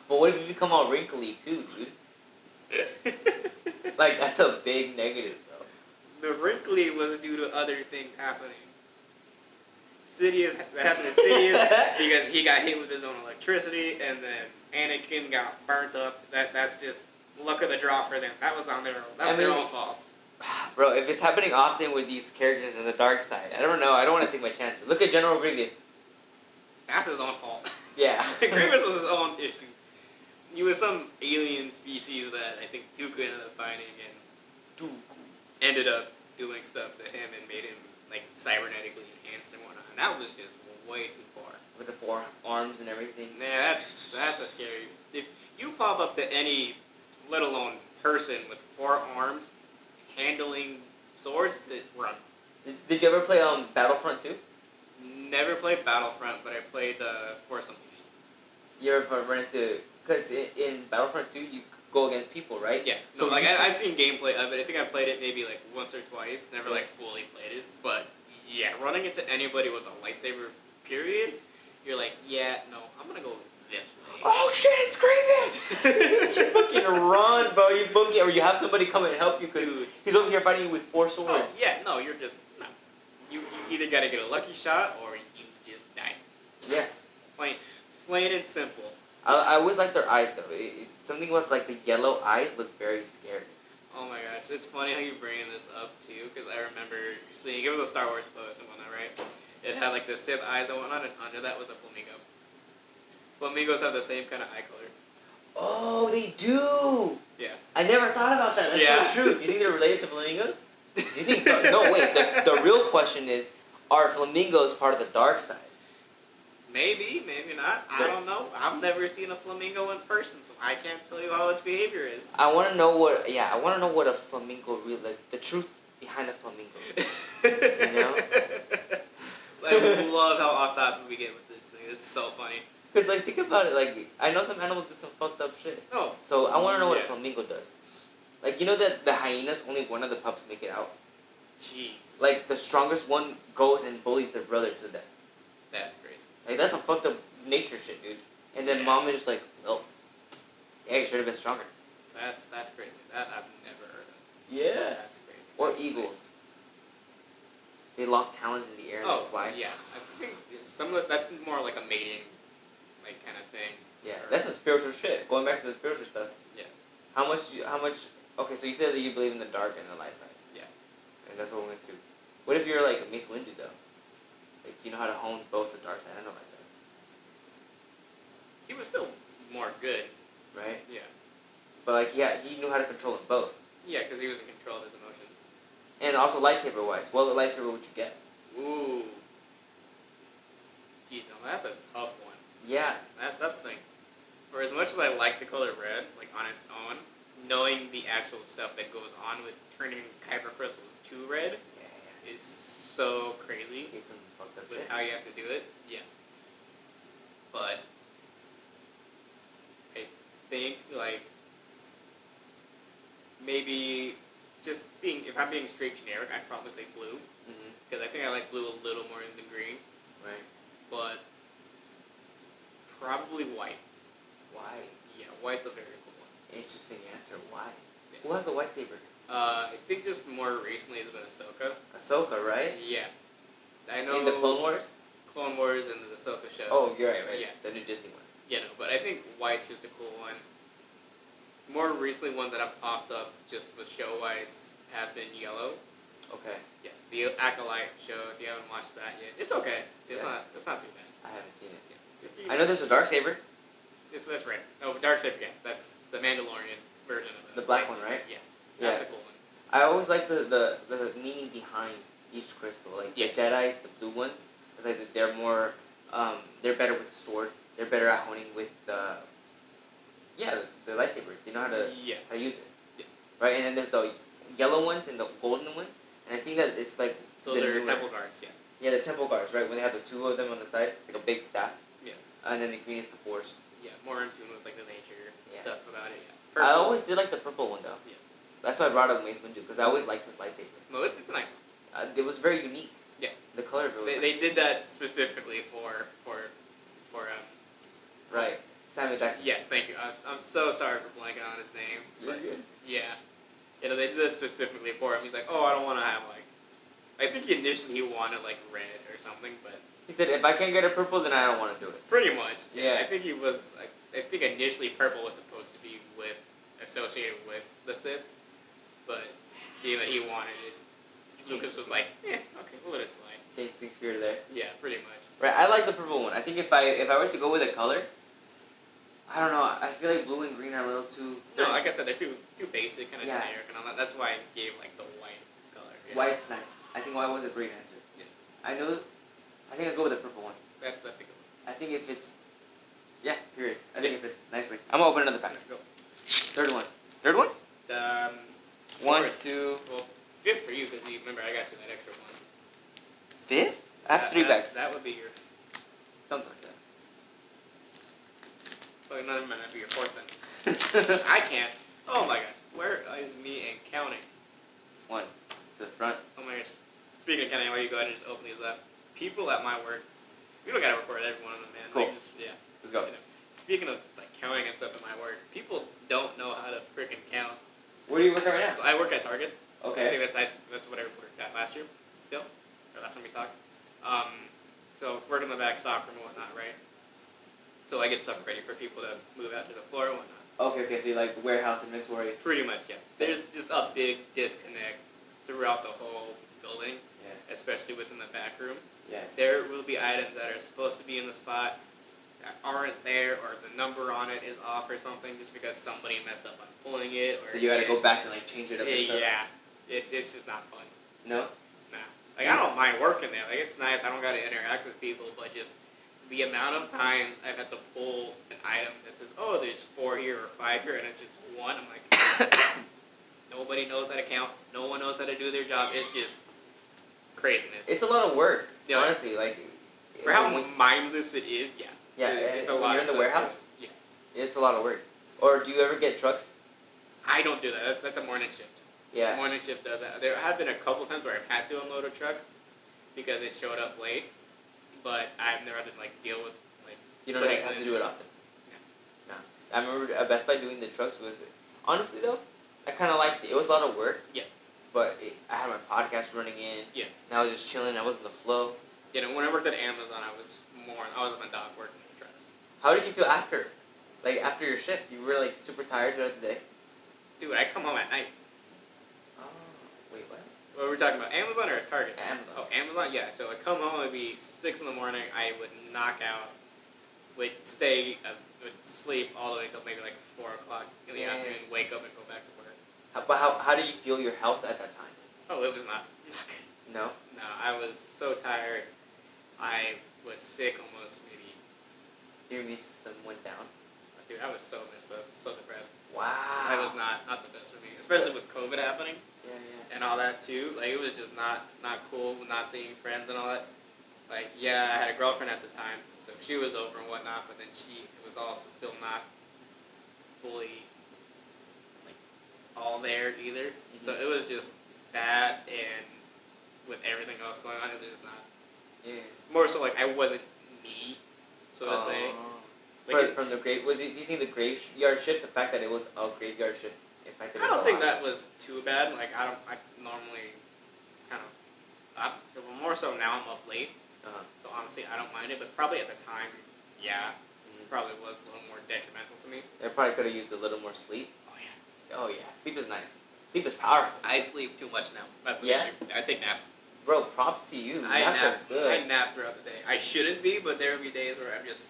But what if you become all wrinkly too, dude? Like that's a big negative, bro. The wrinkly was due to other things happening. That happened to Sidious because he got hit with his own electricity, and then Anakin got burnt up. That's just luck of the draw for them. That was on their own. That's their own fault. Bro, if it's happening often with these characters in the dark side, I don't know. I don't want to take my chances. Look at General Grievous. That's his own fault. Yeah. Grievous was his own issue. He was some alien species that I think Dooku ended up finding and ended up doing stuff to him and made him like cybernetically enhanced and whatnot. And that was just way too far. With the 4 arms and everything. Yeah, that's a scary. If you pop up to any, let alone person with 4 arms, handling swords, run. Did you ever play Battlefront 2? Never played Battlefront, but I played Force Unleashed. You ever run into... Because in Battlefront 2, you go against people, right? Yeah. So No, like I've seen gameplay of it. I think I played it maybe like once or twice. Never like fully played it. But yeah, running into anybody with a lightsaber, period, you're like, yeah, no, I'm gonna go this way. Oh shit, it's Grievous! You fucking run, bro. You book it, or you have somebody come and help you because he's over here fighting you with 4 swords. Oh, yeah, no, you're just no. You either gotta get a lucky shot or you just die. Yeah. Plain and simple. I always like their eyes though. Something with like the yellow eyes look very scary. Oh my gosh, it's funny how you bringing this up too, because I remember seeing, it was a Star Wars post and whatnot, right? It had like the Sith eyes and whatnot, and under that was a flamingo. Flamingos have the same kind of eye color. Oh, they do. Yeah. I never thought about that. That's Yeah. so true. Do you think they're related to flamingos? Do you think? No, wait. The real question is, are flamingos part of the dark side? Maybe, maybe not. I don't know. I've never seen a flamingo in person, so I can't tell you how its behavior is. I want to know what. Yeah, I want to know what a flamingo really like. The truth behind a flamingo. You know? I love how off topic we get with this thing. It's so funny. Cause like think about it. Like I know some animals do some fucked up shit. Oh. So I want to know what a Yeah. flamingo does. Like you know that the hyenas, only one of the pups make it out. Jeez. Like the strongest one goes and bullies their brother to death. That's crazy. Like that's some fucked up nature shit, dude. And then Yeah. mom is just like, oh, yeah, you should have been stronger. That's crazy. That I've never heard of. Yeah. That's crazy. Or That's eagles. They lock talons in the air and Oh, they fly. yeah. I think some of that's more like a mating, like kind of thing. Yeah, that's some spiritual shit. Going back to the spiritual stuff. Yeah. How much? Okay, so you said that you believe in the dark and the light side. Yeah. And that's what we went to. What if you're like a Mace Windu though? Like you know how to hone both the dark side and the light side, He was still more good. right? Yeah. But like he knew how to control them both. Yeah, because he was in control of his emotions. And also lightsaber wise, what lightsaber would you get? Ooh. Jeez, no, that's a tough one. Yeah. That's the thing. For as much as I like the color red, like on its own, knowing the actual stuff that goes on with turning kyber crystals to red is so crazy. Get some fucked up With shit. how you have to do it, yeah. But I think like maybe just if I'm being straight generic, I'd probably say blue Mhm. because I think I like blue a little more than green. Right. But probably white. Why? Yeah, white's a very cool one. Interesting answer. Why? Yeah. Who has a lightsaber? I think just more recently it's been Ahsoka. Ahsoka, right? Yeah, I know. In the Clone Wars. Clone Wars and the Ahsoka show. Oh, you're right. Yeah. The new Disney one. You know, but I think white's just a cool one. More recently, ones that have popped up just with show-wise have been yellow. Okay. Yeah, the Acolyte show. If you haven't watched that yet, it's okay. It's Yeah. not too bad. I haven't seen it. Yeah. If you- I know there's a dark saber. That's right. Oh, Darksaber. Yeah, that's the Mandalorian version of it. The black one, right? Yeah, that's Yeah. a cool one. I always like the meaning behind each crystal. Like Yeah. the Jedi's, the blue ones. It's like they're more, they're better with the sword. They're better at honing with the lightsaber. They know how to Yeah. use it. Yeah. Right, and then there's the yellow ones and the golden ones. And I think that it's like Those the are newer- temple guards. Yeah. Yeah, the temple guards, right? When they have the 2 of them on the side, it's like a big staff. Yeah. And then the green is the force. Yeah. More in tune with like the nature Yeah. stuff about it. Yeah. I Purple. always did like the purple one though. Yeah. That's why I brought up Mace Windu because I always liked this lightsaber. No, it's a nice one. It was very unique. Yeah. The color of it was They nice. did that specifically for Right. Samuel Jackson. Yes, thank you. I'm so sorry for blanking on his name. You're But good. yeah, you know they did that specifically for him. He's like, oh, I don't want to have like. I think initially he wanted like red or something, but He said, if I can't get a purple, then I don't want to do it. pretty much. Yeah. I think he was. I think initially purple was supposed to be associated with the Sith, but being that he wanted it. Lucas was like, okay, we'll let it slide. Change things here or there. Yeah, pretty much. Right, I like the purple one. I think if I were to go with a color, I don't know. I feel like blue and green are a little too. No, like I said, they're too basic, kind of Yeah. generic, and all that. That's why I gave like the white color. Yeah. White's nice. I think white was a great answer. Yeah. I think I'll go with the purple one. That's a good one. I think if it's. Yeah, period. I think if it's nicely. I'm gonna open another pack. Let's go. Third one. Third one? One, Fourth. two. Well, fifth for you because you remember I got you that extra one. Fifth? I have 3 bags. That would be your. Something like that. Well, another might not be your fourth then. I can't. Oh my gosh, where is me and counting? One. To the front. Oh my gosh. Speaking of counting, I'll let you go ahead and just open these up. People at my work, we don't gotta record every one of them, man. Cool. Like, just, yeah. Let's go. You know, speaking of like counting and stuff at my work, people don't know how to freaking count. Where do you work at right now? So I work at Target. I Okay. think that's what I worked at last year, still, or last time we talked. So working the back stock room and whatnot, right? So I get stuff ready for people to move out to the floor and whatnot. Okay, so you like the warehouse inventory. Pretty much, yeah. There's just a big disconnect throughout the whole building, Yeah. especially within the back room. Yeah. There will be items that are supposed to be in the spot that aren't there, or the number on it is off or something, just because somebody messed up on pulling it. Or So you gotta go back and like change it up and stuff. Yeah, it's just not fun. No? Nah. Like, I don't mind working there. Like, it's nice. I don't got to interact with people, but just the amount of times I've had to pull an item that says, oh, there's 4 here or 5 here, and it's just 1. I'm like, nobody knows how to count. No one knows how to do their job. It's just craziness. It's a lot of work, Yeah. honestly. Like, For how when- mindless it is, yeah. yeah, It's a when lot you're of in the stuff, warehouse, too. Yeah. it's a lot of work. Or do you ever get trucks? I don't do that. That's a morning shift. Yeah. Morning shift does that. There have been a couple times where I've had to unload a truck because it showed up late, but I've never had to like deal with like. You don't putting have to in- do it often. No. I remember at Best Buy doing the trucks was, honestly though, I kind of liked it. It was a lot of work. Yeah. But I had my podcast running in. Yeah. And I was just chilling. I was in the flow. You know, when I worked at Amazon, I was on the dock working with the trucks. How did you feel after? Like after your shift, you were like super tired throughout the day. Dude, I come home at night. Oh, wait, what? What were we talking about? Amazon or Target? Amazon. Oh, Amazon. Yeah. So I come home. It'd be 6 in the morning. I would knock out. Would sleep all the way until maybe like 4 o'clock in the Yeah. afternoon. Wake up and go back to work. But how do you feel your health at that time? Oh, it was not good. No. No, I was so tired. I was sick almost maybe. Your immune system went down. Dude, I was so messed up, so depressed. Wow. That was not the best for me, especially with COVID happening Yeah. and all that too. Like, it was just not cool, not seeing friends and all that. Like, yeah, I had a girlfriend at the time, so she was over and whatnot, but then she was also still not fully like all there either. Mm-hmm. So it was just bad, and with everything else going on, it was just not. Yeah. More so like I wasn't me, so to say. Like, From the grave, do you think the graveyard shift, the fact that it was a graveyard shift, impacted I us don't a think lot? that was too bad. Like, I normally kind of, more so now I'm up late, Uh-huh. so honestly I don't mind it, but probably at the time, yeah, Mhm. probably was a little more detrimental to me. They probably could have used a little more sleep. Oh yeah. Oh yeah, sleep is nice. Sleep is powerful. I sleep too much now. That's the Yeah? issue. I take naps. Bro, props to you. I Naps nap. are good. I nap throughout the day. I shouldn't be, but there will be days where I'm just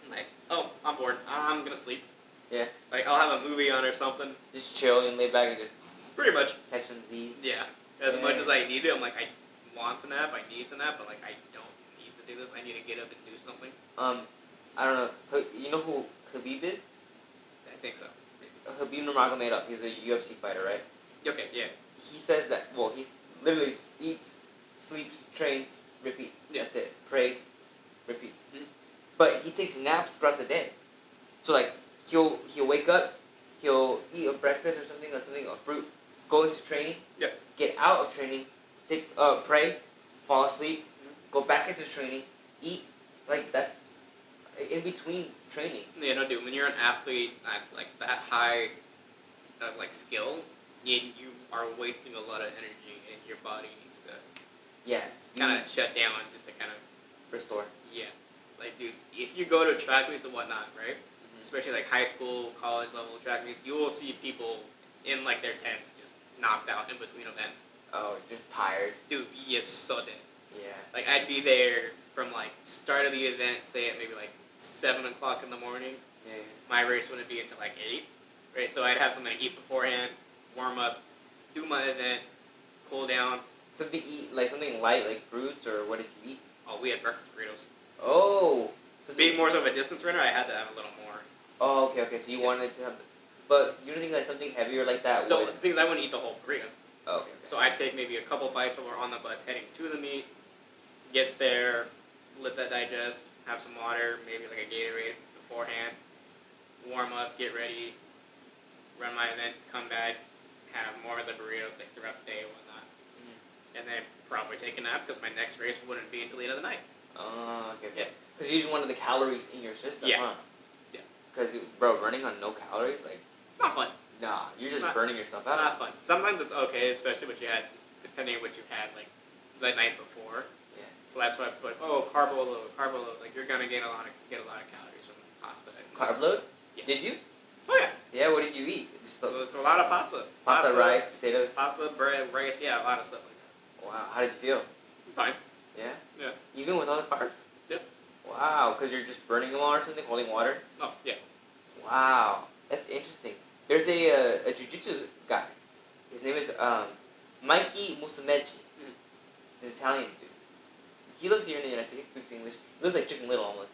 like, oh, I'm bored. I'm gonna sleep. Yeah. Like, I'll have a movie on or something. Just chill and lay back and just Pretty much. catch some Z's. Yeah. As Yeah. much as I need it, I'm like, I want to nap, I need to nap, but like, I don't need to do this. I need to get up and do something. I don't know. You know who Khabib is? I think so. Maybe. Khabib Nurmagomedov. He's a UFC fighter, right? Okay, yeah. He says that. Well, he literally eats, sleeps, trains, repeats. Yeah. That's it. Prays, repeats. Mhm. But he takes naps throughout the day. So like he'll wake up, he'll eat a breakfast or something, a fruit, go into training, Yeah. get out of training, take pray, fall asleep, Mhm. go back into training, eat. Like that's in between trainings. Yeah, no, dude, when you're an athlete at like that high like skill, you are wasting a lot of energy, and your body needs to Yeah. kind of shut down just to kind of, restore. yeah. Like, dude, if you go to track meets and whatnot, right? Especially like high school, college level track meets, you will see people in like their tents just knocked out in between events. Oh, just tired. Dude, yes, so dead. Yeah. Like, I'd be there from, like, start of the event, say at maybe, like, 7 o'clock in the morning. Yeah. My race wouldn't be until, like, 8. Right? So I'd have something to eat beforehand, warm up, do my event, cool down. Something eat like something light, like fruits, or what did you eat? Oh, we had breakfast burritos. Oh. So Being more so of a distance runner, I had to have a little more. Oh, okay. So you wanted to have, but you don't think like something heavier like that So would? the thing is, I wouldn't eat the whole burrito. Oh, okay. So I'd take maybe a couple bites while we're on the bus heading to the meet, get there, let that digest, have some water, maybe like a Gatorade beforehand, warm up, get ready, run my event, come back, have more of the burrito throughout the day and whatnot. And then probably take a nap because my next race wouldn't be until the end of the night. Oh, okay. Because you just wanted the calories in your system, Yeah. huh? Yeah. Because, bro, running on no calories, like, Not fun. nah, you're just Not- burning yourself out. Not fun. Sometimes it's okay, especially what you had, depending on what you had like the night before. Yeah. So that's why I put carbo load. Like you're gonna get a lot of calories from pasta. And Carb load? Yeah. Did you? Oh yeah. Yeah, what did you eat? Just So it's a lot of pasta. pasta, rice, potatoes? Pasta, bread, rice. Yeah, a lot of stuff like Wow, how did you feel? that. Fine. Yeah? Yeah. Even with all the carbs? Yeah. Wow, because you're just burning them all or something, holding water? Oh yeah. Wow, that's interesting. There's a jiu-jitsu guy. His name is Mikey Musumeci. Mhm. He's an Italian dude. He lives here in the United States, speaks English. He looks like Chicken Little almost.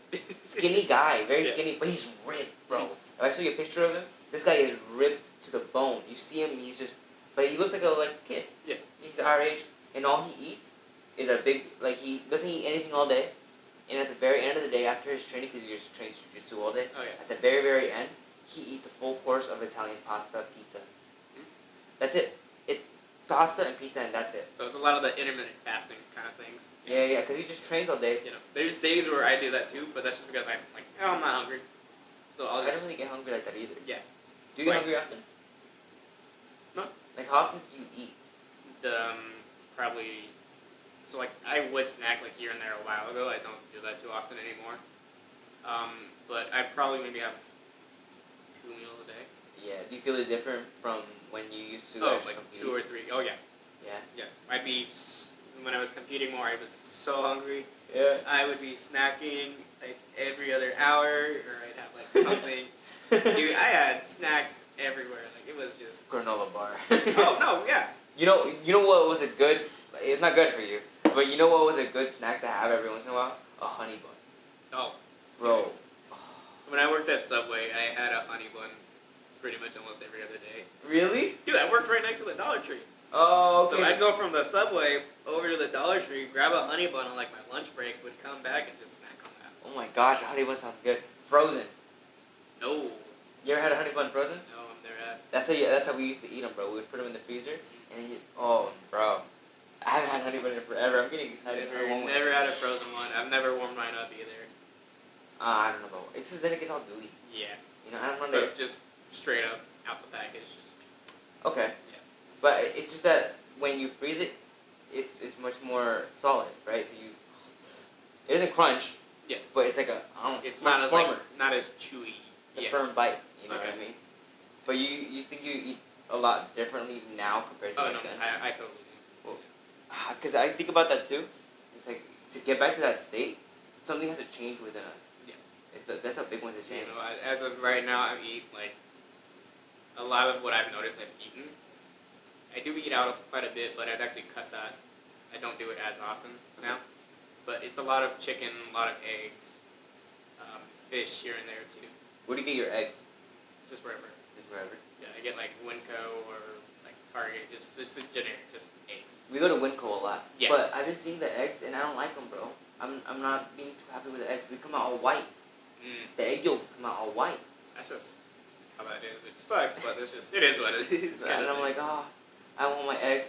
Skinny guy, very Yeah. skinny, but he's ripped, bro. If I show you a picture of him, this guy is ripped to the bone. You see him, he's just, but he looks like a kid. Yeah. He's our age, and all he eats is a big, like he doesn't eat anything all day. And at the very end of the day, after his training, because he just trains jiu-jitsu all day, Oh yeah. at the very, very end, he eats a full course of Italian pasta, pizza. That's it. It's pasta and pizza, and that's it. So it's a lot of the intermittent fasting kind of things. Yeah, because he just trains all day. You know, there's days where I do that too, but that's just because I'm like, oh, I'm not hungry. So I'll I just don't really get hungry like that either. yeah. Do you get Like- hungry often? No. Like, how often do you eat? Probably. So like I would snack like here and there a while ago. I don't do that too often anymore. But I probably maybe have 2 meals a day. Yeah. Do you feel it different from when you used to Oh, actually like compete? 2 or 3. Oh yeah, Yeah. yeah. I'd be when I was competing more. I was so hungry. Yeah. I would be snacking like every other hour, or I'd have like something. Dude, I had snacks everywhere. Like it was just. Granola bar. Oh no, yeah. You know what was a good? It's not good for you, but you know what was a good snack to have every once in a while? A honey bun. Oh, Bro. when I worked at Subway, I had a honey bun pretty much almost every other day. Really? Dude, I worked right next to the Dollar Tree. Oh, okay. So I'd go from the Subway over to the Dollar Tree, grab a honey bun on like my lunch break, would come back and just snack on that. Oh my gosh, a honey bun sounds good. Frozen. No, You ever had a honey bun frozen? no, I'm there at. That's how we used to eat them, bro. We would put them in the freezer, and then bro. I haven't had honey bun in forever. I'm getting excited for one. Never had a frozen one. I've never warmed mine up either. I don't know, bro. It's just then it gets all gooey. Yeah. You know, I don't know. So just straight up out the package, just Okay. Yeah. But it's just that when you freeze it, it's much more solid, right? So it doesn't crunch. Yeah. But it's like it's much not as firmer. not as chewy. It's a Yeah. firm bite. You know Okay. what I mean? But you think you eat a lot differently now compared to Oh like no, then? I totally do. Well, because I think about that too. It's like to get back to that state, something has to change within us. Yeah. That's a big one to You change. know, as of right now, I eat like a lot of what I've noticed I've eaten. I do eat out quite a bit, but I've actually cut that. I don't do it as often now. But it's a lot of chicken, a lot of eggs, fish here and there too. Where do you get your eggs? Just wherever. Just wherever. Yeah, I get like Winco or like Target, just generic, just eggs. We go to Winco a lot. Yeah. But I've been seeing the eggs and I don't like them, bro. I'm not being too happy with the eggs. They come out all white. The egg yolks come out all white. That's just how that is. It sucks, but it is what it is. And I'm like, I want my eggs.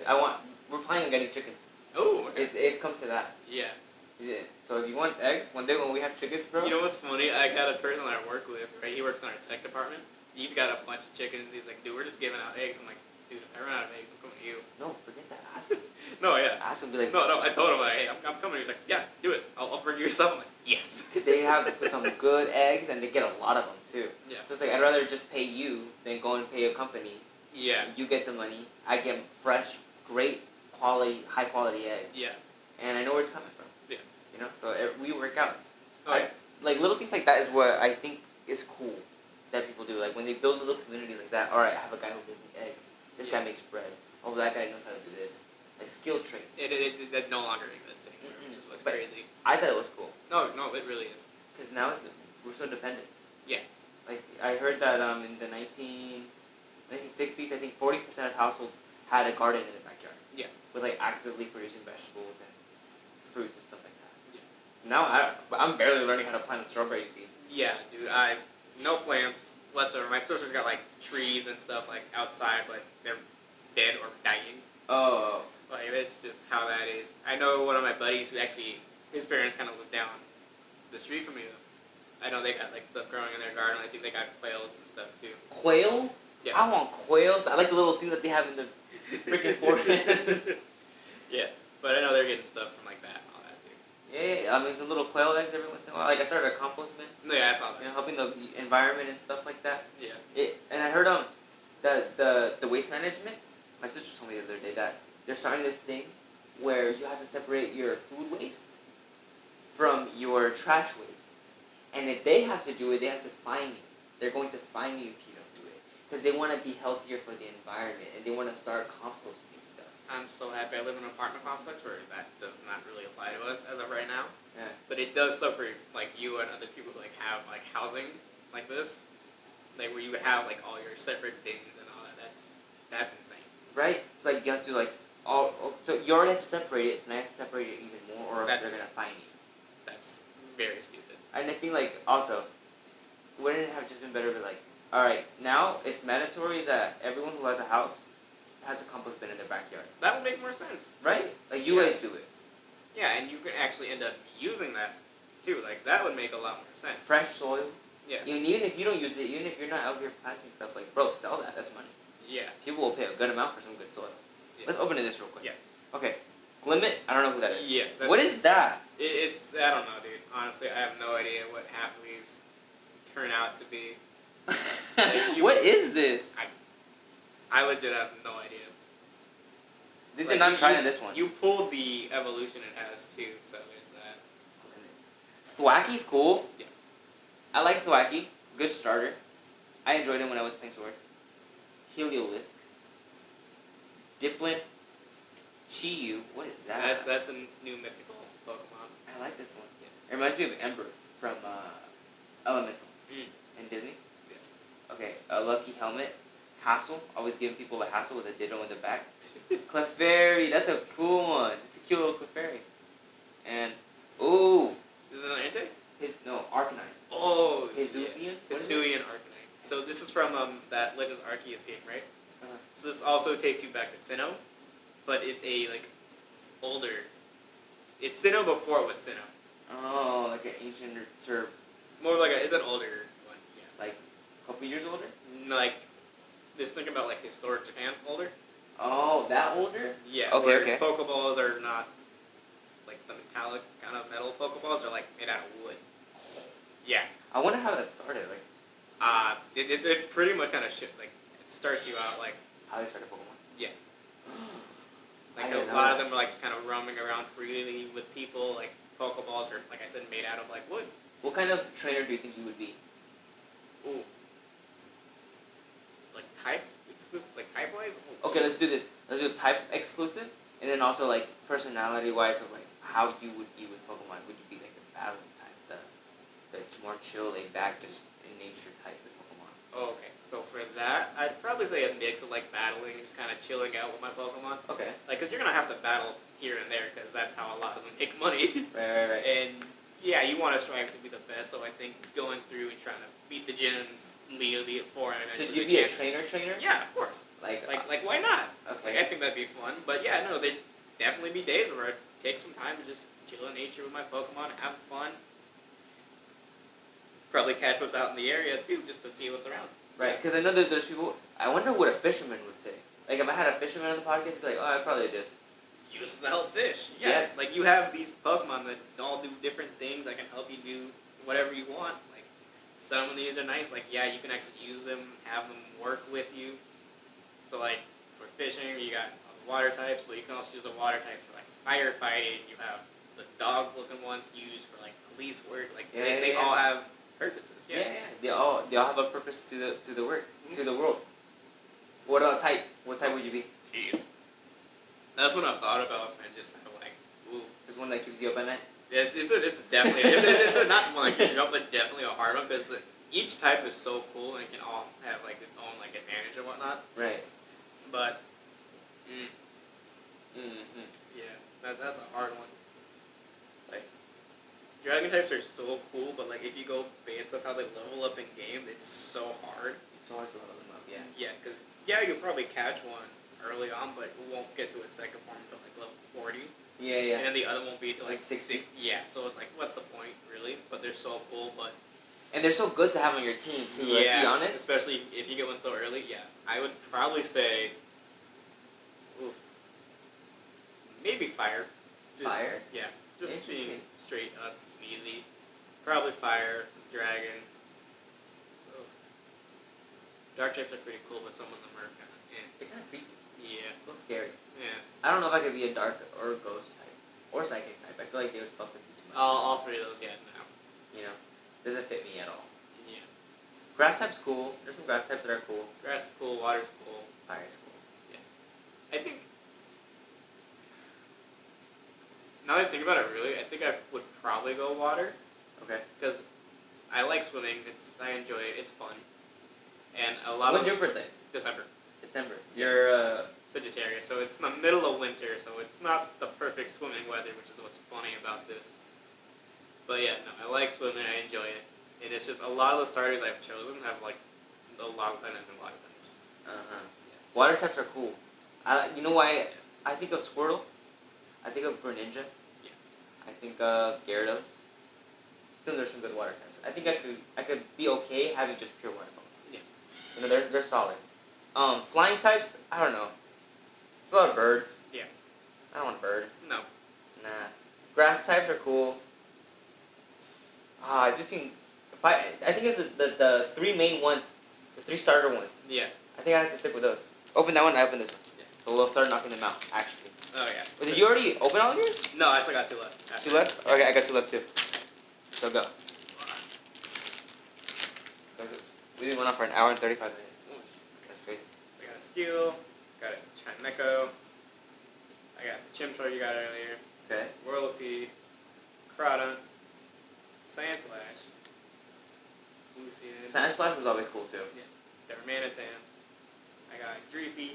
We're planning on getting chickens. Oh, okay. It's come to that. Yeah. Yeah. So if you want eggs, one day when we have chickens, bro. You know what's funny? I got a person I work with, right? He works in our tech department. He's got a bunch of chickens. He's like, dude, we're just giving out eggs. I'm like, dude, if I run out of eggs, I'm coming to you. No, forget that. Ask him. No, yeah. Ask him. Be like, No, I told him, like, hey, I'm coming. He's like, yeah, do it. I'll bring you some. I'm like, yes. because they have some good eggs and they get a lot of them too. Yeah. So it's like I'd rather just pay you than go and pay a company Yeah. You get the money. I get fresh, great quality, high quality eggs. Yeah. And I know where it's coming from. Yeah. You know, so we work out. Oh, yeah. Like little things like that is what I think is cool that people do. Like when they build a little community like that. All right, I have a guy who gives me eggs. This guy makes bread. Oh, that guy knows how to do this. Like skill traits. It no longer exists anymore, which is what's crazy. I thought it was cool. No, it really is. Because now we're so dependent. Yeah. Like I heard that in the 1960s, I think 40% of households had a garden in their backyard. Yeah. With like actively producing vegetables and fruits and stuff like that. Yeah. Now I'm barely learning how to plant a strawberry seed. Yeah, dude. No plants whatsoever. My sister's got like trees and stuff like outside, but they're dead or dying. Oh. Like it's just how that is. I know one of my buddies who actually his parents kind of live down the street from me though. I know they got like stuff growing in their garden. I think they got quails and stuff too. Quails? Yeah. I want quails. I like the little thing that they have in the freaking forehead. Yeah, but I know they're getting stuff from like that and all that too. Yeah, I mean some little quail eggs every once in a while. Like I started a compost bin. No, yeah, I saw that. You know, helping the environment and stuff like that. Yeah. And I heard the waste management. My sister told me the other day that they're starting this thing where you have to separate your food waste from your trash waste. And if they have to do it, they have to fine you. They're going to fine you if you don't do it. Because they want to be healthier for the environment and they want to start composting stuff. I'm so happy I live in an apartment complex where that does not really apply to us as of right now. Yeah. But it does so for like you and other people who like have like housing like this, like where you have like all your separate bins and all that. That's insane. Right? It's like you have to like so you already have to separate it, and I have to separate it even more, or else they're gonna fine you. That's very stupid. And I think like also, wouldn't it have just been better to like, all right, now it's mandatory that everyone who has a house has a compost bin in their backyard. That would make more sense. Right? Like you guys do it. Yeah, and you can actually end up using that too. Like that would make a lot more sense. Fresh soil. Yeah. Even if you don't use it, even if you're not out here planting stuff, like bro, sell that. That's money. Yeah. People will pay a good amount for some good soil. Yeah. Let's open this real quick. Yeah. Okay. Glimmet, I don't know who that is. Yeah. What is that? It's I don't know, dude. Honestly, I have no idea what half of these turn out to be. What is this? I legit have no idea. They did not try on this one. You pulled the evolution it has too, so there's that. Thwacky's cool. Yeah. I like Thwacky. Good starter. I enjoyed him when I was playing Sword. Heliolisk. Dipplin. Chiyu. What is that? That's a new mythical Pokemon. I like this one. Yeah. It reminds me of Ember from Elemental in Disney. Yes. Okay, a Lucky Helmet. Hassle. Always giving people a hassle with a ditto in the back. Clefairy. That's a cool one. It's a cute little Clefairy. And, ooh. Is it an Entei? Arcanine. Oh, Hisuian? Hisuian Arcanine. So this is from that Legends Arceus game, right? Uh-huh. So this also takes you back to Sinnoh, but it's a like older. It's Sinnoh before it was Sinnoh. Oh, like an ancient surf. More like it's an older one. Yeah. Like a couple years older? Like just think about like historic Japan older. Oh, that older? Yeah. Okay, where okay. Pokeballs are not like the metallic kind of metal Pokeballs are like made out of wood. Yeah. I wonder how that started. Like, It pretty much kind of shit. Like it starts you out like how they started Pokemon. Yeah. I Like didn't a know lot that. of them are like just kind of roaming around freely with people. Like Pokeballs are, like I said, made out of like wood. What kind of trainer do you think you would be? Ooh. Like type exclusive, like type wise. Okay, let's do this. Let's do type exclusive, and then also like personality wise of like how you would be with Pokemon. Would you be like the battling type, the more chill, laid back, just in nature type with Pokemon? Oh, okay. So for that, I'd probably say a mix of like battling and just kind of chilling out with my Pokemon. Okay. Like, cause you're gonna have to battle here and there, cause that's how a lot of them make money. Right. And yeah, you want to strive to be the best. So I think going through and trying to beat the gyms, lead it for, and Should eventually you be a champion. trainer? Yeah, of course. Like why not? Okay. Like I think that'd be fun. But yeah, no, there'd definitely be days where I'd take some time to just chill in nature with my Pokemon, have fun. Probably catch what's out in the area too, just to see what's around. Right, because I know that there's people. I wonder what a fisherman would say. Like if I had a fisherman on the podcast, I'd be like, oh, I'd probably just. Use them to help fish. Yeah. Yeah. Like you have these Pokemon that all do different things that can help you do whatever you want. Like some of these are nice. Like yeah, you can actually use them, have them work with you. So like for fishing, you got water types, but you can also use a water type for like firefighting. You have the dog-looking ones used for like police work. Like they all have purposes. Yeah. They all have a purpose to the work to the world. What about type? What type would you be? Jeez. That's what I've thought about, and just have like, ooh. There's one that keeps you up at night. It's definitely it's a not one like you up, but definitely a hard one because each type is so cool and it can all have like its own like advantage and whatnot. Right. But, Mm-hmm. yeah, that's a hard one. Like, dragon types are so cool, but like if you go based on how they level up in game, it's so hard. It's always a level them up. Yeah. Yeah, because you'll probably catch one early on, but it won't get to its second form until like level 40. Yeah. And then the other won't be till like 60. Yeah, so it's like, what's the point, really? But they're so cool, but... And they're so good to have on your team, too, let's be honest. Especially if you get one so early, yeah. I would probably say... Oof. Maybe fire. Fire? Yeah, just being straight up easy. Probably fire, dragon. Oh. Dark types are pretty cool, but some of them are kind of... They're kind of creepy. Yeah. A little scary. Yeah. I don't know if I could be a dark or a ghost type. Or psychic type. I feel like they would fuck with me too much. All three of those, yeah, no. You know? Doesn't fit me at all. Yeah. Grass type's cool. There's some grass types that are cool. Grass is cool, water's cool. Fire's cool. I think... Now that I think about it, really, I think I would probably go water. Okay. Because I like swimming. I enjoy it. It's fun. And a lot When's of... your birthday? December. December. You're, Sagittarius, so it's in the middle of winter, so it's not the perfect swimming weather, which is what's funny about this. But yeah, no, I like swimming, I enjoy it. And it's just a lot of the starters I've chosen have like a lot of time and water types. Uh-huh. Water types are cool. You know why I think of Squirtle? I think of Greninja. Yeah. I think of Gyarados. Still, there's some good water types. I think I could be okay having just pure water Pokemon. Yeah. You know, they're solid. Flying types, I don't know. It's a lot of birds. Yeah. I don't want a bird. No. Nah. Grass types are cool. It's between... I think it's the three main ones, the three starter ones. Yeah. I think I have to stick with those. Open that one, I open this one. Yeah. So we'll start knocking them out, actually. Oh, yeah. Did you already open all of yours? No, I still got 2 left. After 2 left? that. Okay, I got 2 left too. So go. We've been going on for an hour and 35 minutes. Oh, jeez. That's crazy. I got a Steel, got a Chimecho, I got the Chimchar you got earlier, Okay. Whirlipede, Crawdon, Sandslash, Lucian, Sandslash was always cool too. Darmanitan, I got Dreepy,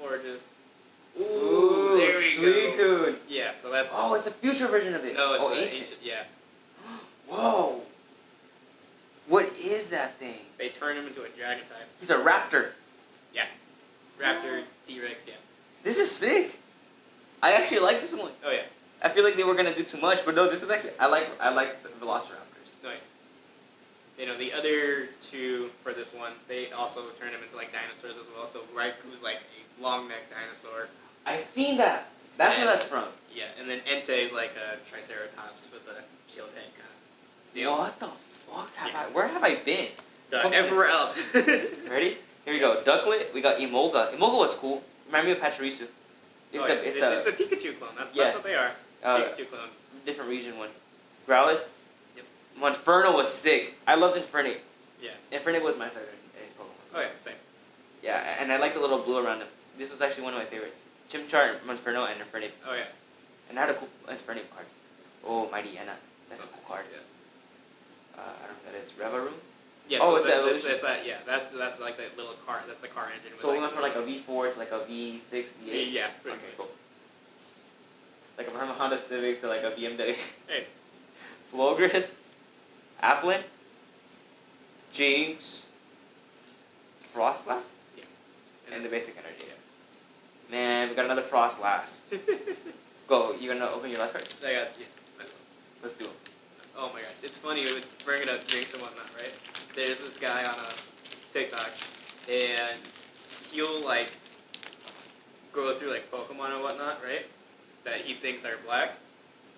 Florges. Ooh, there we go. Suicune. Yeah, so that's... Oh, it's a future version of it. No, it's oh, the ancient. Yeah. Whoa. What is that thing? They turned him into a dragon type. He's a raptor. Yeah. Raptor, T-Rex, yeah. This is sick. I actually like this one. Oh, yeah. I feel like they were gonna do too much, but no, this is actually I like the Velociraptors. Oh, yeah. You know, the other two for this one, they also turned them into, like, dinosaurs as well. So Raiku's, like, a long-necked dinosaur. I've seen that. That's where that's from. Yeah, and then Entei's like a Triceratops with a shield head kind of deal. What the fuck? Where have I been? Everywhere else. Ready? Here we go. Ducklet. We got Emolga. Emolga was cool. Remind me of Pachirisu. It's a Pikachu clone. That's what they are. Pikachu clones. Different region one. Growlithe. Yep. Monferno was sick. I loved Infernape. Yeah. Infernape was my starter in Pokemon. Oh yeah, same. Yeah, and I like the little blue around him. This was actually one of my favorites. Chimchar, Monferno, and Infernape. Oh yeah. And I had a cool Infernape card. Oh, Mighty Anna. That's a cool card. Yeah. I don't know what that is. Revaroom? Yeah, oh, so it's the evolution. It's that, yeah, that's like that little car. That's the car engine. So we went from like a V4 to like a V6, V8? Yeah, pretty Okay, much. cool. Like from a Honda Civic to like a BMW. Hey. Flogris, Applin, Jinx, Frostlass, Yeah. and the basic energy. Man, we got another Frostlass. Go, you gonna open your last card? I got, Let's do it. Oh my gosh, it's funny with bringing up Jinx and whatnot, right? There's this guy on a TikTok, and he'll like go through like Pokemon and whatnot, right? That he thinks are black,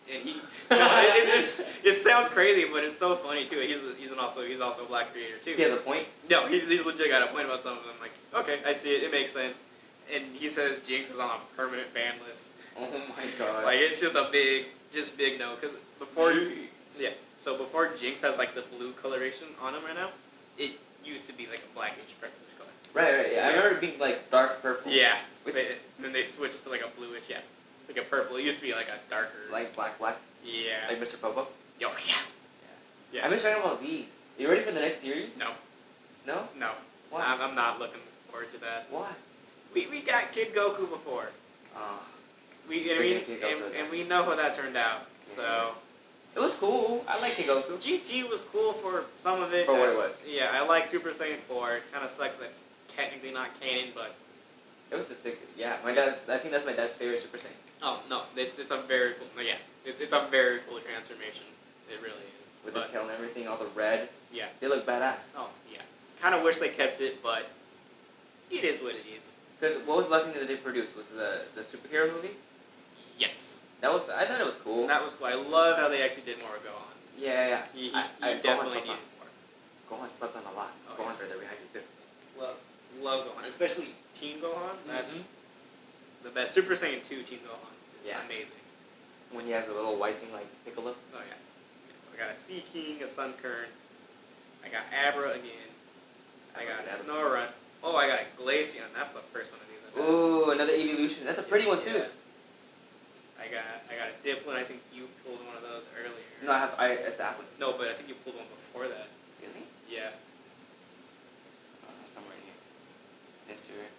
And he, it sounds crazy, but it's so funny too. He's also a black creator too. He has a point. No, he's legit got a point about some of them. I'm like, okay, I see it. It makes sense. And he says Jinx is on a permanent ban list. Oh my god. Like it's just a big no. Because before, Jeez. yeah. So before Jinx has like the blue coloration on him right now, it used to be like a blackish purplish color. Right, yeah. I remember it being like dark purple. Yeah. Which, Then they switched to like a bluish, yeah, like a purple. It used to be like a darker. like black. Yeah. Like Mr. Popo. Yo, yeah. Yeah. I miss Dragon Ball Z. You ready for the next series? No. No? No. Why? I'm not looking forward to that. Why? We got Kid Goku before. And we know how that turned out. So It was cool. I like Kid Goku. GT was cool for some of it. For what it was. Yeah, I like Super Saiyan 4. It kind of sucks that it's technically not canon, but It was a sick. Yeah, my dad. I think that's my dad's favorite Super Saiyan. oh no, it's a very cool. Yeah, it's a very cool transformation. It really is. With But, the tail and everything, all the red. yeah. They look badass. Oh yeah. Kind of wish they kept it, but it is what it is. Because what was the last thing that they produced? Was the superhero movie? Yes. That was. I thought it was cool. That was cool. I love how they actually did more Gohan. Yeah. He I definitely Gohan needed more. Gohan slept on a lot. Oh, Gohan's yeah. right there behind you too. Love Gohan, especially Teen Gohan. That's Mhm. the best. Super Saiyan 2 Teen Gohan is Yeah. amazing. When he has a little white thing like Piccolo. Oh yeah. So I got a Sea King, a Sun Kern. I got Abra again. I got a Sonora. Oh, I got a Glaceon. That's the first one of these. I've had. Ooh, another evolution. That's a pretty one too. Yeah. I got a Dipplin. I think you pulled one of those earlier. No, it's Apple. No, but I think you pulled one before that. Really? Yeah. Somewhere in here. Interior.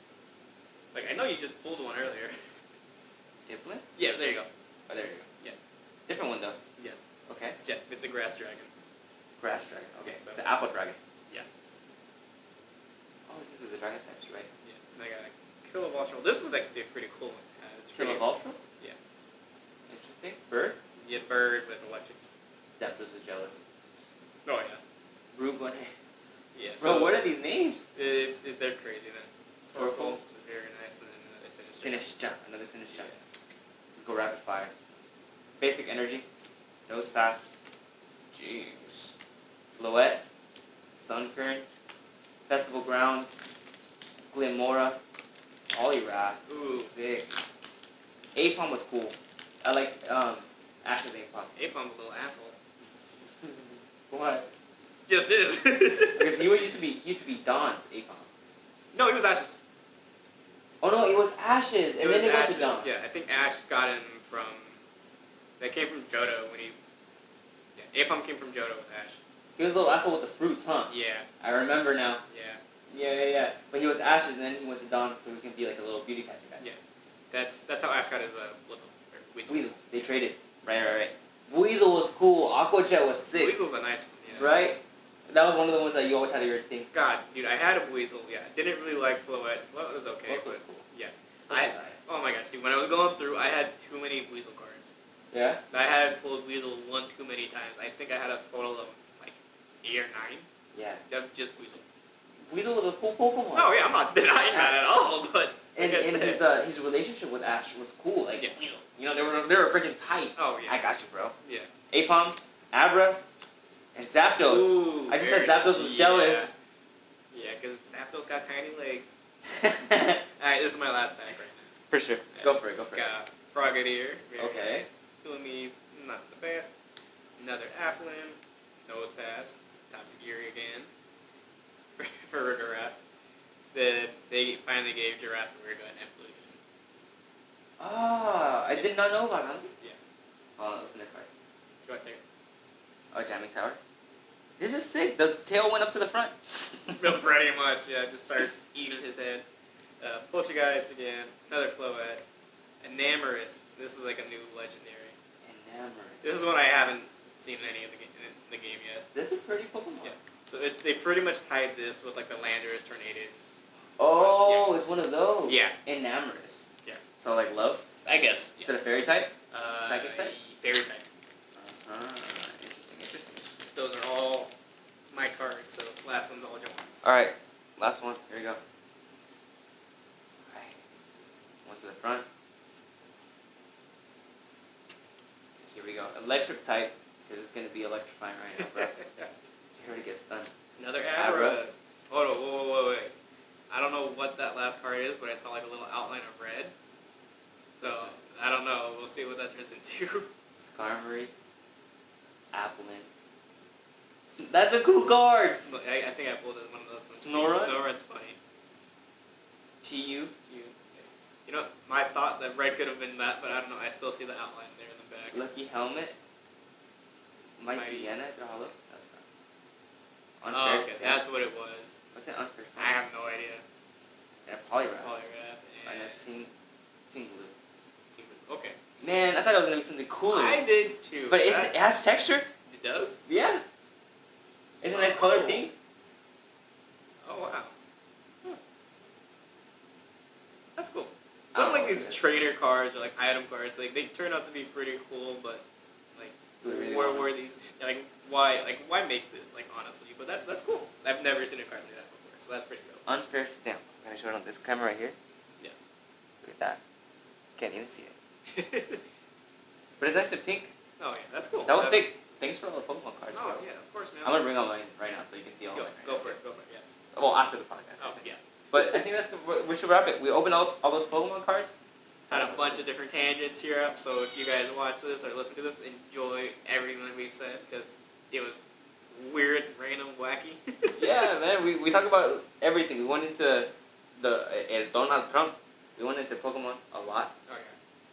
Like I know you just pulled one earlier. Diplet? Yeah, there you go. Oh, there you go. Yeah. Different one though. Yeah. Okay. Yeah, it's a grass dragon. Grass dragon. Okay. So- The apple dragon. Yeah. Oh, this is the dragon types, right? Yeah. And I got a Kilovoltron. This was actually a pretty cool one to have. It's pretty Kilovoltron? Yeah. Interesting. Bird? Yeah, bird with electric. Zapdos was jealous. Oh yeah. Rubone. Yeah. Bro, what are these names? They're crazy then. Torkoal. Which is very nice, and then another Sinistcha. Sinistcha. Another Sinistcha. Yeah. Let's go rapid fire. Basic energy. Nose pass. Jeez. Floette. Sunkern. Festival Grounds. Glimora. Poliwrath. Ooh. Sick. Apom was cool. I like Ash's Apom. Apom's a little asshole. What? Just is. Because he used to be Dawn's Apom. No, he was Ash's. Oh no, it was Ash's, and It then was they went Ash's. to Dawn. Yeah, I think Ash got him from. That came from Johto when he. Yeah, Apom came from Johto with Ash. He was a little asshole with the fruits, huh? Yeah. I remember now. Yeah. Yeah. But he was Ash's, and then he went to Dawn, so he can be like a little beauty catcher guy. Yeah. That's how Ash got his Weasel. Weasel. They traded. Right. Weasel was cool. Aqua Jet was sick. Weasel's a nice one. Yeah. Right? That was one of the ones that you always had in your thing. God, dude, I had a Weasel. Yeah, didn't really like Floette. Floette was okay. Floette was but- cool. Yeah. Floette I. was alright. Oh my gosh, dude! When I was going through, I had too many Weasel cards. Yeah? I had pulled Weasel one too many times. I think I had a total of like 8 or 9 Yeah. of just Weasel. Weasel was a cool Pokemon. Oh yeah, I'm not denying that at all, but And, like I and said- his relationship with Ash was cool. Like, Yeah. Weasel. You know, they were freaking tight. Oh yeah. I got you, bro. Yeah. Apom, Abra, and Zapdos. Ooh, I just said very- Zapdos was yeah. jealous. Yeah, because Zapdos got tiny legs. Alright, this is my last pack right now. For sure. Yeah. Go for it. Got Frogadier. Very Okay. nice. Umi's not the best. Another Applin. Nose Pass. Tatsugiri again. For Rigarath. They finally gave Giraffe a Riga an evolution. Ah, I did not know about Hamza. Yeah. Oh, what's the next card? Go ahead, Oh, Jamming Tower. This is sick. The tail went up to the front. Pretty much, yeah. Just starts eating his head. Poltergeist again. Another Floette. Enamorous. This is like a new legendary. Enamored. This is one I haven't seen any of the game yet. This is pretty Pokemon. Yeah. So they pretty much tied this with like the Landorus, Tornadus. Oh, it's one of those. Yeah. Enamorous. Yeah. So like love? I guess. Is it a fairy type? Yeah. Psychic type? Fairy type. Interesting. Those are all my cards, so this last one's all Joan's. Alright, last one. Here we go. Alright. One to the front. Here we go. Electric type, because it's gonna be electrifying right now, bro. Here it gets stunned. Another ad or a... Hold on, wait. I don't know what that last card is, but I saw like a little outline of red. So, I don't know. We'll see what that turns into. Skarmory. Applin. That's a cool card! I think I pulled one of those ones. Snorunt? Snorunt's funny. Chiyu. You know, my thought that red could have been that, but I don't know. I still see the outline there in the back. Lucky Helmet. Mighty Yana, is it hollow? That's not. Unfair Okay, Stamp. that's what it was. What's an unfair I stamp? have no idea. Yeah, Poliwrath. Polygraph And and... a Team Blue. Okay. Man, I thought it was gonna be something cooler. I did too. But it has texture. It does? Yeah. It's a nice color pink. Oh, wow. That's cool. I don't Some like know these what it is. trainer cards or like item cards, like they turn out to be pretty cool, but like Do we really where want were these? Like why make this? Like honestly, but that's cool. I've never seen a card like that before, so that's pretty cool. Unfair stamp. I'm gonna show it on this camera right here. Yeah. Look at that. Can't even see it. But it's nice and pink. Oh yeah, that's cool. That was sick. Thanks for all the Pokemon cards, Oh bro. yeah, of course, man. I'm gonna bring on mine right now so you can see all go, mine. go for it, yeah. Well, after the podcast. Oh yeah. But I think that's good. We should wrap it. We opened all those Pokemon cards. Had a bunch of different tangents here up, so if you guys watch this or listen to this, enjoy everything that we've said because it was weird, random, wacky. Yeah, man. We talked about everything. We went into El Donald Trump. We went into Pokemon a lot. Oh yeah.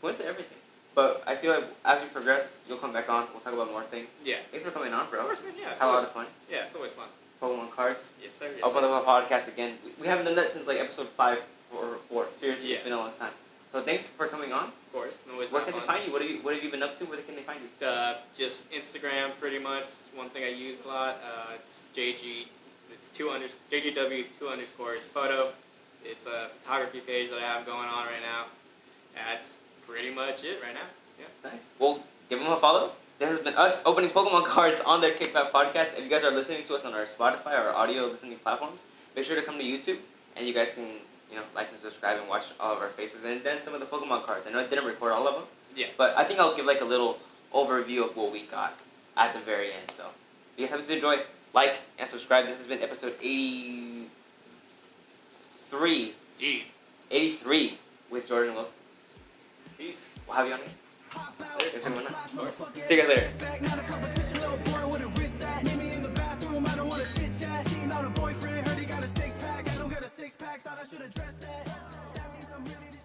We went into everything. But I feel like as we progress, you'll come back on. We'll talk about more things. Yeah. Thanks for coming on, bro. Of course, man. Yeah. Had a lot of fun. Yeah, it's always fun. Pokemon cards. Yes, sir. Yes, Open sir. up a podcast again. We haven't done that since like episode 5 or 4. Seriously, Yeah. it's been a long time. So thanks for coming on. Of course. Always Where not can they fun. find you? What have you been up to? Where can they find you? Just Instagram, pretty much. One thing I use a lot. It's JG. It's JGW 2_ photo. It's a photography page that I have going on right now. That's pretty much it right now. Yeah. Nice. Well, give them a follow. This has been us opening Pokemon cards on the Kickback podcast. If you guys are listening to us on our Spotify or audio listening platforms, make sure to come to YouTube and you guys can, like and subscribe and watch all of our faces and then some of the Pokemon cards. I know I didn't record all of them. Yeah. But I think I'll give like a little overview of what we got at the very end. So if you guys have to enjoy, like and subscribe. This has been episode 83. Jeez. 83 with Jordan Wilson. Peace. We'll have you on it. Thanks for coming on. See you guys later. Not a competition, little boy with a wrist that. Meet me in the bathroom, I don't wanna chit chat. She not a boyfriend, heard he got a 6-pack. I don't got a 6-pack, thought I should address that. That means I'm really the